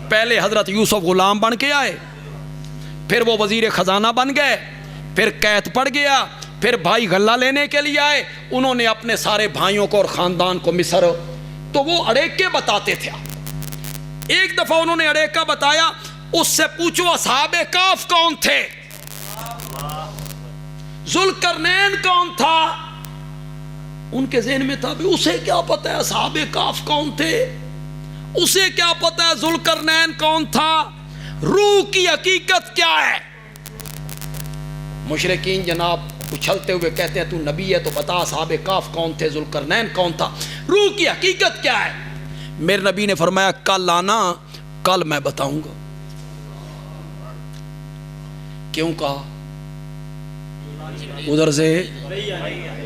پہلے حضرت یوسف غلام بن کے آئے، پھر وہ وزیر خزانہ بن گئے، پھر قید پڑ گیا، پھر بھائی غلہ لینے کے لیے آئے. انہوں نے اپنے سارے بھائیوں کو اور خاندان کو مصر، تو وہ اڑیکے بتاتے تھے. ایک دفعہ انہوں نے اڑیکہ بتایا، اس سے پوچھو اصحاب کہف کون تھے، ذوالقرنین کون تھا؟ ان کے ذہن میں تھا بھی اسے کیا پتہ ہے اصحاب کہف کون تھے، اسے کیا پتہ ہے ذوالقرنین کون تھا، روح کی حقیقت کیا ہے؟ مشرکین جناب اچھلتے ہوئے کہتے ہیں تو نبی ہے تو بتا اصحاب کہف کون تھے، ذوالقرنین کون تھا، روح کی حقیقت کیا ہے؟ میرے نبی نے فرمایا کل آنا، کل میں بتاؤں گا. کیوں کہا؟ ادھر سے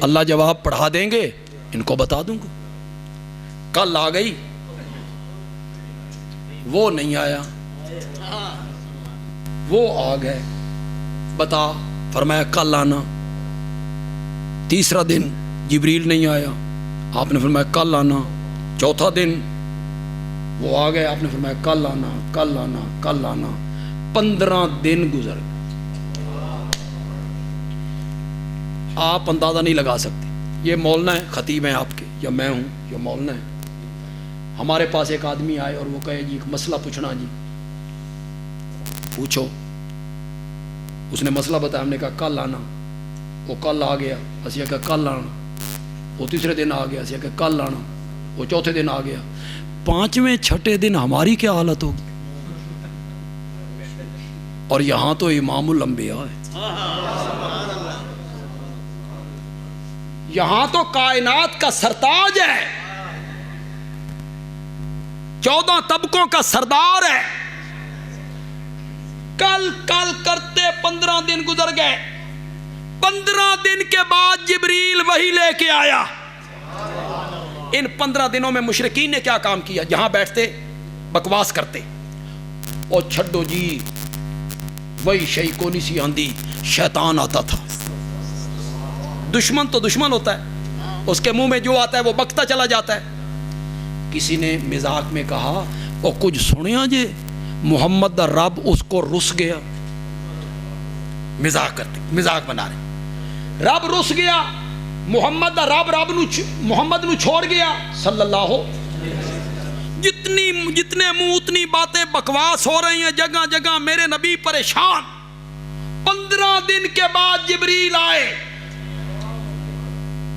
اللہ جواب پڑھا دیں گے، ان کو بتا دوں گا. کل آ گئی، وہ نہیں آیا، وہ آ گئے. بتا، فرمایا کل آنا. تیسرا دن جبریل نہیں آیا، آپ نے فرمایا کل آنا. چوتھا دن وہ آ گئے، آپ نے فرمایا کل آنا، کل آنا، کل آنا. 15 دن گزر گئے. آپ اندازہ نہیں لگا سکتے. یہ مولانا ہے, خطیب ہیں آپ کے, یا میں ہوں یا مولانا ہے. ہمارے پاس ایک آدمی آئے اور وہ کہے جی ایک مسئلہ پوچھنا جی. پوچھو. اس نے مسئلہ بتایا, ہم نے کہا کل آنا. وہ کل آ گیا, اسی کہا کل آنا. وہ تیسرے دن آ گیا, اسی کہا کل آنا. وہ چوتھے دن آ گیا. پانچویں چھٹے دن ہماری کیا حالت ہوگی؟ اور یہاں تو امام الانبیاء ہے, یہاں تو کائنات کا سرتاج ہے, 14 طبقوں کا سردار ہے. کل کل کرتے 15 دن گزر گئے. 15 دن کے بعد جبریل وحی لے کے آیا. ان 15 دنوں میں مشرکین نے کیا کام کیا؟ جہاں بیٹھتے بکواس کرتے, اور چھڈو جی وہی شئی کو نہیں سی آندی, شیطان آتا تھا. دشمن تو دشمن ہوتا ہے, اس کے منہ میں جو آتا ہے وہ بکتا چلا جاتا ہے. کسی نے مذاق میں کہا اور کچھ سنیا جے, محمد دا رب اس کو رس گیا. مذاق کرتے, مذاق بنا رہے, رب رس گیا, محمد دا رب محمد نو چھوڑ گیا صلی اللہ. جتنے منہ اتنی باتیں بکواس ہو رہی ہیں جگہ جگہ. میرے نبی پریشان. 15 دن کے بعد جبریل آئے.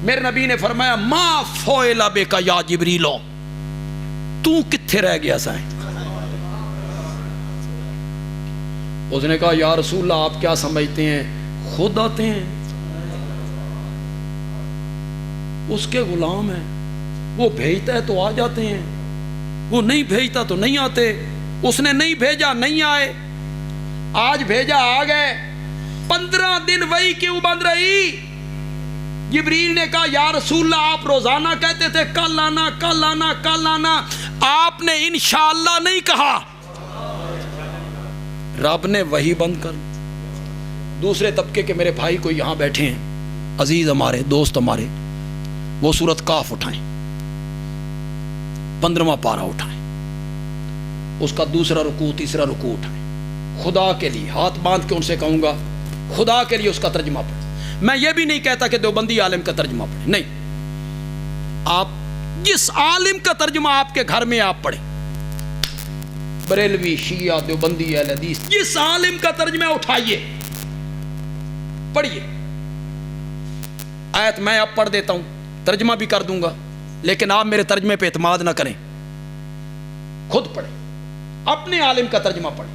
میرے نبی نے فرمایا ما فوئل بکا یا جبریلو, تو کتھے رہ گیا سائیں؟ اس نے کہا یا رسول اللہ آپ کیا سمجھتے ہیں, خود آتے ہیں, اس کے غلام ہیں, وہ بھیجتا ہے تو آ جاتے ہیں, وہ نہیں بھیجتا تو نہیں آتے. اس نے نہیں بھیجا نہیں آئے, آج بھیجا آ گئے. 15 دن وہی کیوں بند رہی؟ جبریل نے کہا یا رسول اللہ آپ روزانہ کہتے تھے کل آنا کل آنا کل آنا, آپ نے انشاءاللہ نہیں کہا. رب نے وہی بند کر. دوسرے طبقے کے میرے بھائی کو یہاں بیٹھے ہیں, عزیز ہمارے, دوست ہمارے, وہ سورت کاف اٹھائیں, 15واں پارہ اٹھائیں, اس کا دوسرا رکوع تیسرا رکوع اٹھائیں. خدا کے لیے ہاتھ باندھ کے ان سے کہوں گا خدا کے لیے اس کا ترجمہ پڑھیں. میں یہ بھی نہیں کہتا کہ دیوبندی عالم کا ترجمہ پڑھیں, نہیں, آپ جس عالم کا ترجمہ آپ کے گھر میں آپ پڑھیں, بریلوی, شیعہ, دیوبندی, اہل حدیث, جس عالم کا ترجمہ اٹھائیے پڑھیے. آیت میں اب پڑھ دیتا ہوں, ترجمہ بھی کر دوں گا, لیکن آپ میرے ترجمے پہ اعتماد نہ کریں, خود پڑھیں, اپنے عالم کا ترجمہ پڑھیں.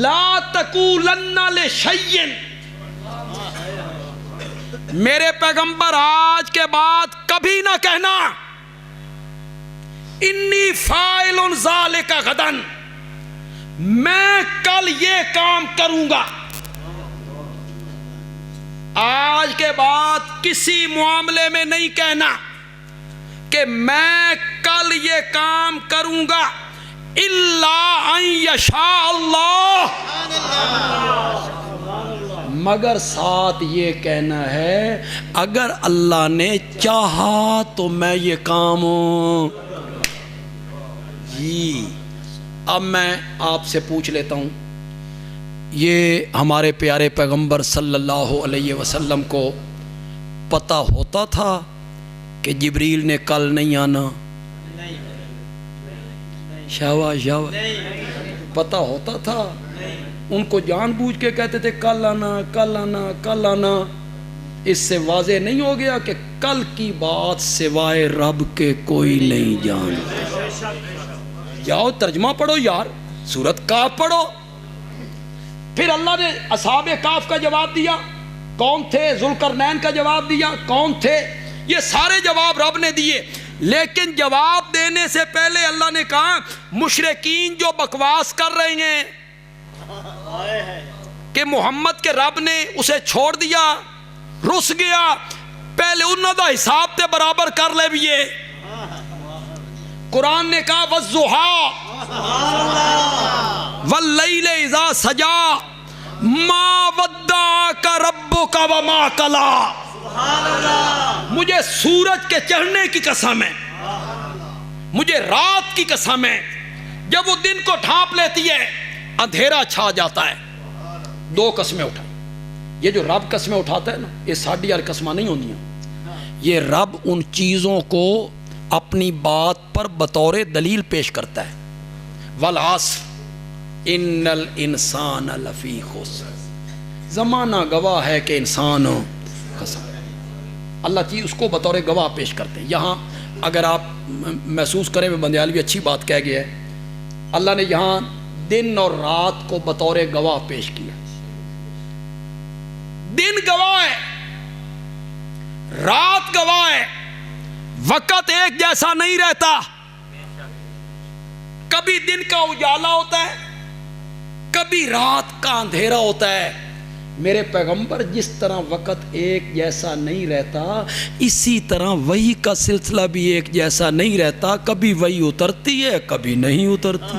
لا تقولن لشیء, میرے پیغمبر آج کے بعد کبھی نہ کہنا انی فاعل ذالک غدا, میں کل یہ کام کروں گا. آج کے بعد کسی معاملے میں نہیں کہنا کہ میں کل یہ کام کروں گا, الا ان یشاء اللہ, مگر ساتھ یہ کہنا ہے اگر اللہ نے چاہا تو میں یہ کام جی. اب میں آپ سے پوچھ لیتا ہوں, یہ ہمارے پیارے پیغمبر صلی اللہ علیہ وسلم کو پتہ ہوتا تھا کہ جبریل نے کل نہیں آنا؟ شاباش شاباش, پتہ ہوتا تھا. ان کو جان بوجھ کے کہتے تھے کل آنا کل آنا کل آنا. اس سے واضح نہیں ہو گیا کہ کل کی بات سوائے رب کے کوئی نہیں جانتا. جاؤ ترجمہ پڑھو یار, سورت کاف پڑھو. پھر اللہ نے اصحاب کاف کا جواب دیا, کون تھے؟ ذوالقرنین کا جواب دیا, کون تھے؟ یہ سارے جواب رب نے دیے. لیکن جواب دینے سے پہلے اللہ نے کہا مشرکین جو بکواس کر رہے ہیں کہ محمد کے رب نے اسے چھوڑ دیا, رس گیا, پہلے انہوں دا حساب تے برابر کر لے بھی. قرآن نے کہا والضحیٰ واللیل اذا سجا ما ودعک ربک وما قلی. مجھے سورج کے چڑھنے کی قسم ہے, مجھے رات کی قسم ہے, جب وہ دن کو ڈھانپ لیتی ہے اندھیرا چھا جاتا ہے. 2 قسمیں اٹھائیں. یہ جو رب قسمیں اٹھاتا ہے نا, یہ ساڈی اور قسمیں نہیں ہوندیاں. یہ رب ان چیزوں کو اپنی بات پر بطور دلیل پیش کرتا ہے. والعصر ان الانسان لفی خسر، زمانہ گواہ ہے کہ انسان خسر. اللہ چیز اس کو بطور گواہ پیش کرتے ہیں. یہاں اگر آپ محسوس کریں، میں بندیالوی اچھی بات کہہ گیا ہے، اللہ نے یہاں دن اور رات کو بطور گواہ پیش کیا. دن گواہ ہے، رات گواہ ہے. وقت ایک جیسا نہیں رہتا، کبھی دن کا اجالا ہوتا ہے، کبھی رات کا اندھیرا ہوتا ہے. میرے پیغمبر جس طرح وقت ایک جیسا نہیں رہتا، اسی طرح وحی کا سلسلہ بھی ایک جیسا نہیں رہتا. کبھی وحی اترتی ہے، کبھی نہیں اترتی.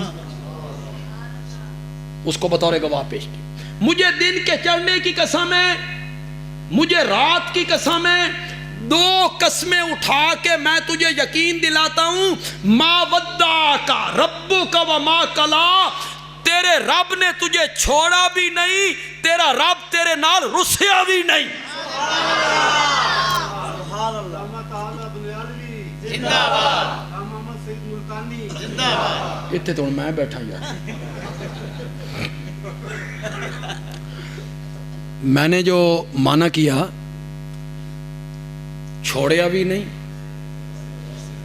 اس کو بطور گواہ پیش کی. مجھے دن کے چڑھنے کی قسم ہے، مجھے رات کی قسم ہے. دو قسمیں اٹھا کے میں تجھے یقین دلاتا ہوں. ما ودعک ربک وما قلی، تیرے رب نے تجھے چھوڑا بھی نہیں، تیرا رب تیرے نال رسیا بھی نہیں. اتنے تو میں بیٹھا یار. میں نے جو مانا کیا، چھوڑیا بھی نہیں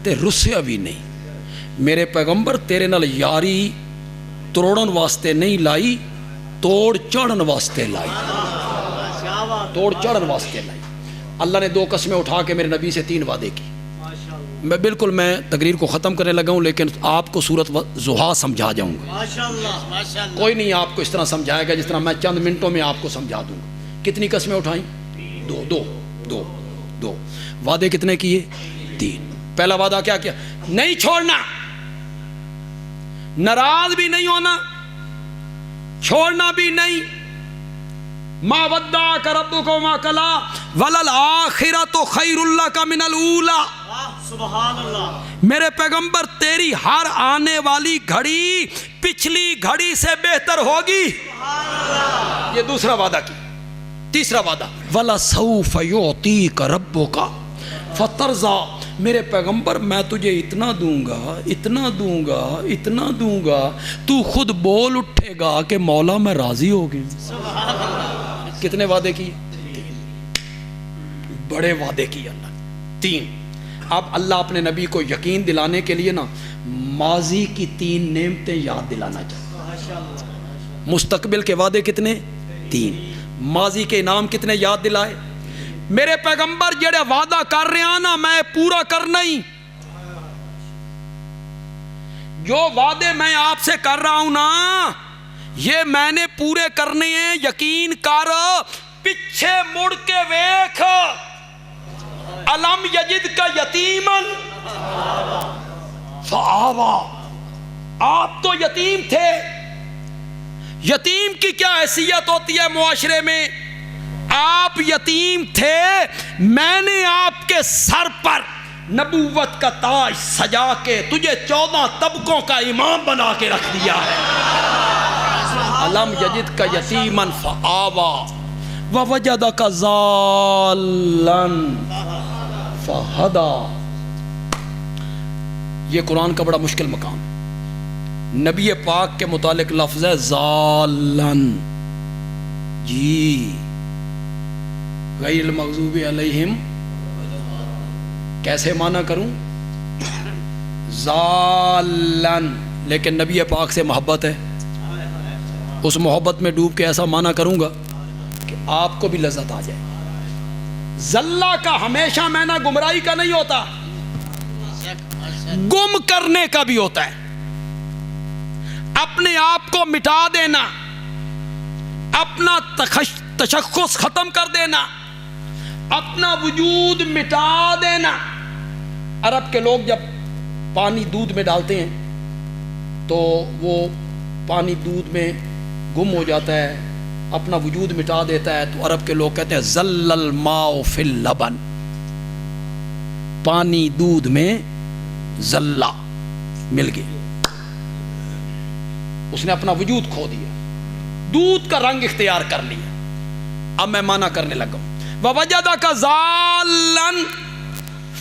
تے رسیا بھی نہیں. میرے پیغمبر تیرے نال یاری توڑن واسطے نہیں لائی، توڑ چڑھن واسطے لائی. توڑ چڑھن واسطے لائی. اللہ نے دو قسمیں اٹھا کے میرے نبی سے 3 وعدے کی. میں تقریر کو ختم کرنے لگا ہوں، لیکن آپ کو سورۃ ضحیٰ سمجھا جاؤں گا. کوئی نہیں آپ کو اس طرح سمجھائے گا جس طرح میں چند منٹوں میں آپ کو سمجھا دوں گا. کتنی قسمیں اٹھائیں؟ دو. وعدے کتنے کیے؟ 3. پہلا وعدہ کیا کیا؟ نہیں چھوڑنا، ناراض بھی نہیں ہونا، چھوڑنا بھی نہیں. ما ودعک ربک وما قلی وللآخرۃ خیر لک من الاولی. سبحان اللہ. میرے پیغمبر تیری ہر آنے والی گھڑی پچھلی گھڑی سے بہتر ہوگی. یہ دوسرا وعدہ کی. تیسرا وعدہ وَلَسَوْفَ يُعْطِيكَ رَبُّكَ فَتَرْضَىٰ. میرے پیغمبر میں تجھے اتنا دوں گا تو خود بول اٹھے گا کہ مولا میں راضی ہو گیا. کتنے وعدے کیے؟ بڑے وعدے کیے اللہ نے. 3. اب اللہ اپنے نبی کو یقین دلانے کے لیے نا ماضی کی 3 نعمتیں یاد دلانا چاہتا. مستقبل کے وعدے کتنے؟ 3. ماضی کے انعام کتنے یاد دلائے؟ میرے پیغمبر جڑے وعدہ کر رہے ہیں نا میں پورا کرنا ہی. جو وعدے میں آپ سے کر رہا ہوں نا یہ میں نے پورے کرنے ہیں. یقین کر، پیچھے مڑ کے ویکھ. الم یجد کا یتیمن فآوا. آپ تو یتیم تھے. یتیم کی کیا حیثیت ہوتی ہے معاشرے میں؟ آپ یتیم تھے، میں نے آپ کے سر پر نبوت کا تاج سجا کے تجھے 14 طبقوں کا امام بنا کے رکھ دیا ہے. الم یجد کا یتیما فآوا ووجدک ضالا فہدا. یہ قرآن کا بڑا مشکل مقام. نبی پاک کے متعلق لفظ ہے ضالن. جی غیر المغضوب علیہم کیسے معنی کروں؟ ضالن. لیکن نبی پاک سے محبت ہے، اس محبت میں ڈوب کے ایسا معنی کروں گا کہ آپ کو بھی لذت آ جائے. ذلہ کا ہمیشہ معنی گمراہی کا نہیں ہوتا، گم کرنے کا بھی ہوتا ہے. اپنے آپ کو مٹا دینا، اپنا تشخص ختم کر دینا، اپنا وجود مٹا دینا. عرب کے لوگ جب پانی دودھ میں ڈالتے ہیں تو وہ پانی دودھ میں گم ہو جاتا ہے، اپنا وجود مٹا دیتا ہے. تو عرب کے لوگ کہتے ہیں زل الماء فی اللبن. پانی دودھ میں زلہ مل گیا، اس نے اپنا وجود کھو دیا، دودھ کا رنگ اختیار کر لیا. اب میں معنی کرنے لگا ہوں وَوَجَدَكَ ضَالًّا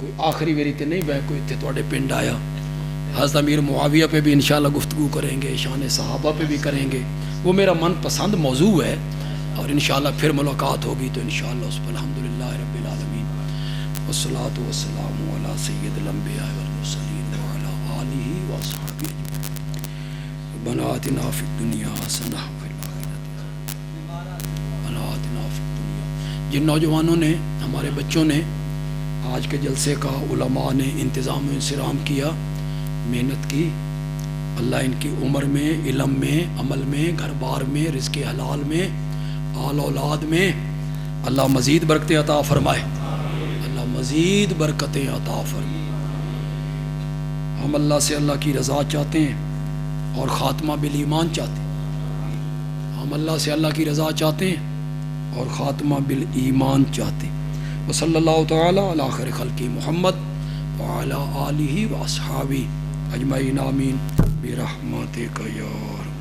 کوئی آخری ویری تے نہیں میں کوئی تے تواڈے پنڈ آیا. حضرت امیر معاویہ پہ بھی انشاءاللہ گفتگو کریں گے, شان صحابہ پہ بھی کریں گے, وہ میرا من پسند موضوع ہے, اور انشاءاللہ پھر ملاقات ہوگی تو انشاءاللہ اس پر الحمدللہ رب العالمین والصلاۃ والسلام علی سید الانبیاء والمرسلین وعلی آلہ وصحبہ ربنا آتنا فی الدنیا حسنہ وفی الآخرۃ ربنا آتنا فی الدنیا. جن نوجوانوں نے, ہمارے بچوں نے آج کے جلسے کا علماء نے انتظام و انصرام کیا, محنت کی, اللہ ان کی عمر میں, علم میں, عمل میں, گھر بار میں, رزق حلال میں, آل اولاد میں اللہ مزید برکتیں عطا فرمائے, اللہ مزید برکتیں عطا فرمائے. ہم اللہ سے اللہ کی رضا چاہتے ہیں اور خاتمہ بالایمان چاہتے ہیں. ہم اللہ سے اللہ کی رضا چاہتے ہیں اور خاتمہ بالایمان چاہتے ہیں. وصلی اللہ تعالی علی خیر خلق محمد وعلی آلہ واصحابہ اجمعین آمین برحمتک یا رب.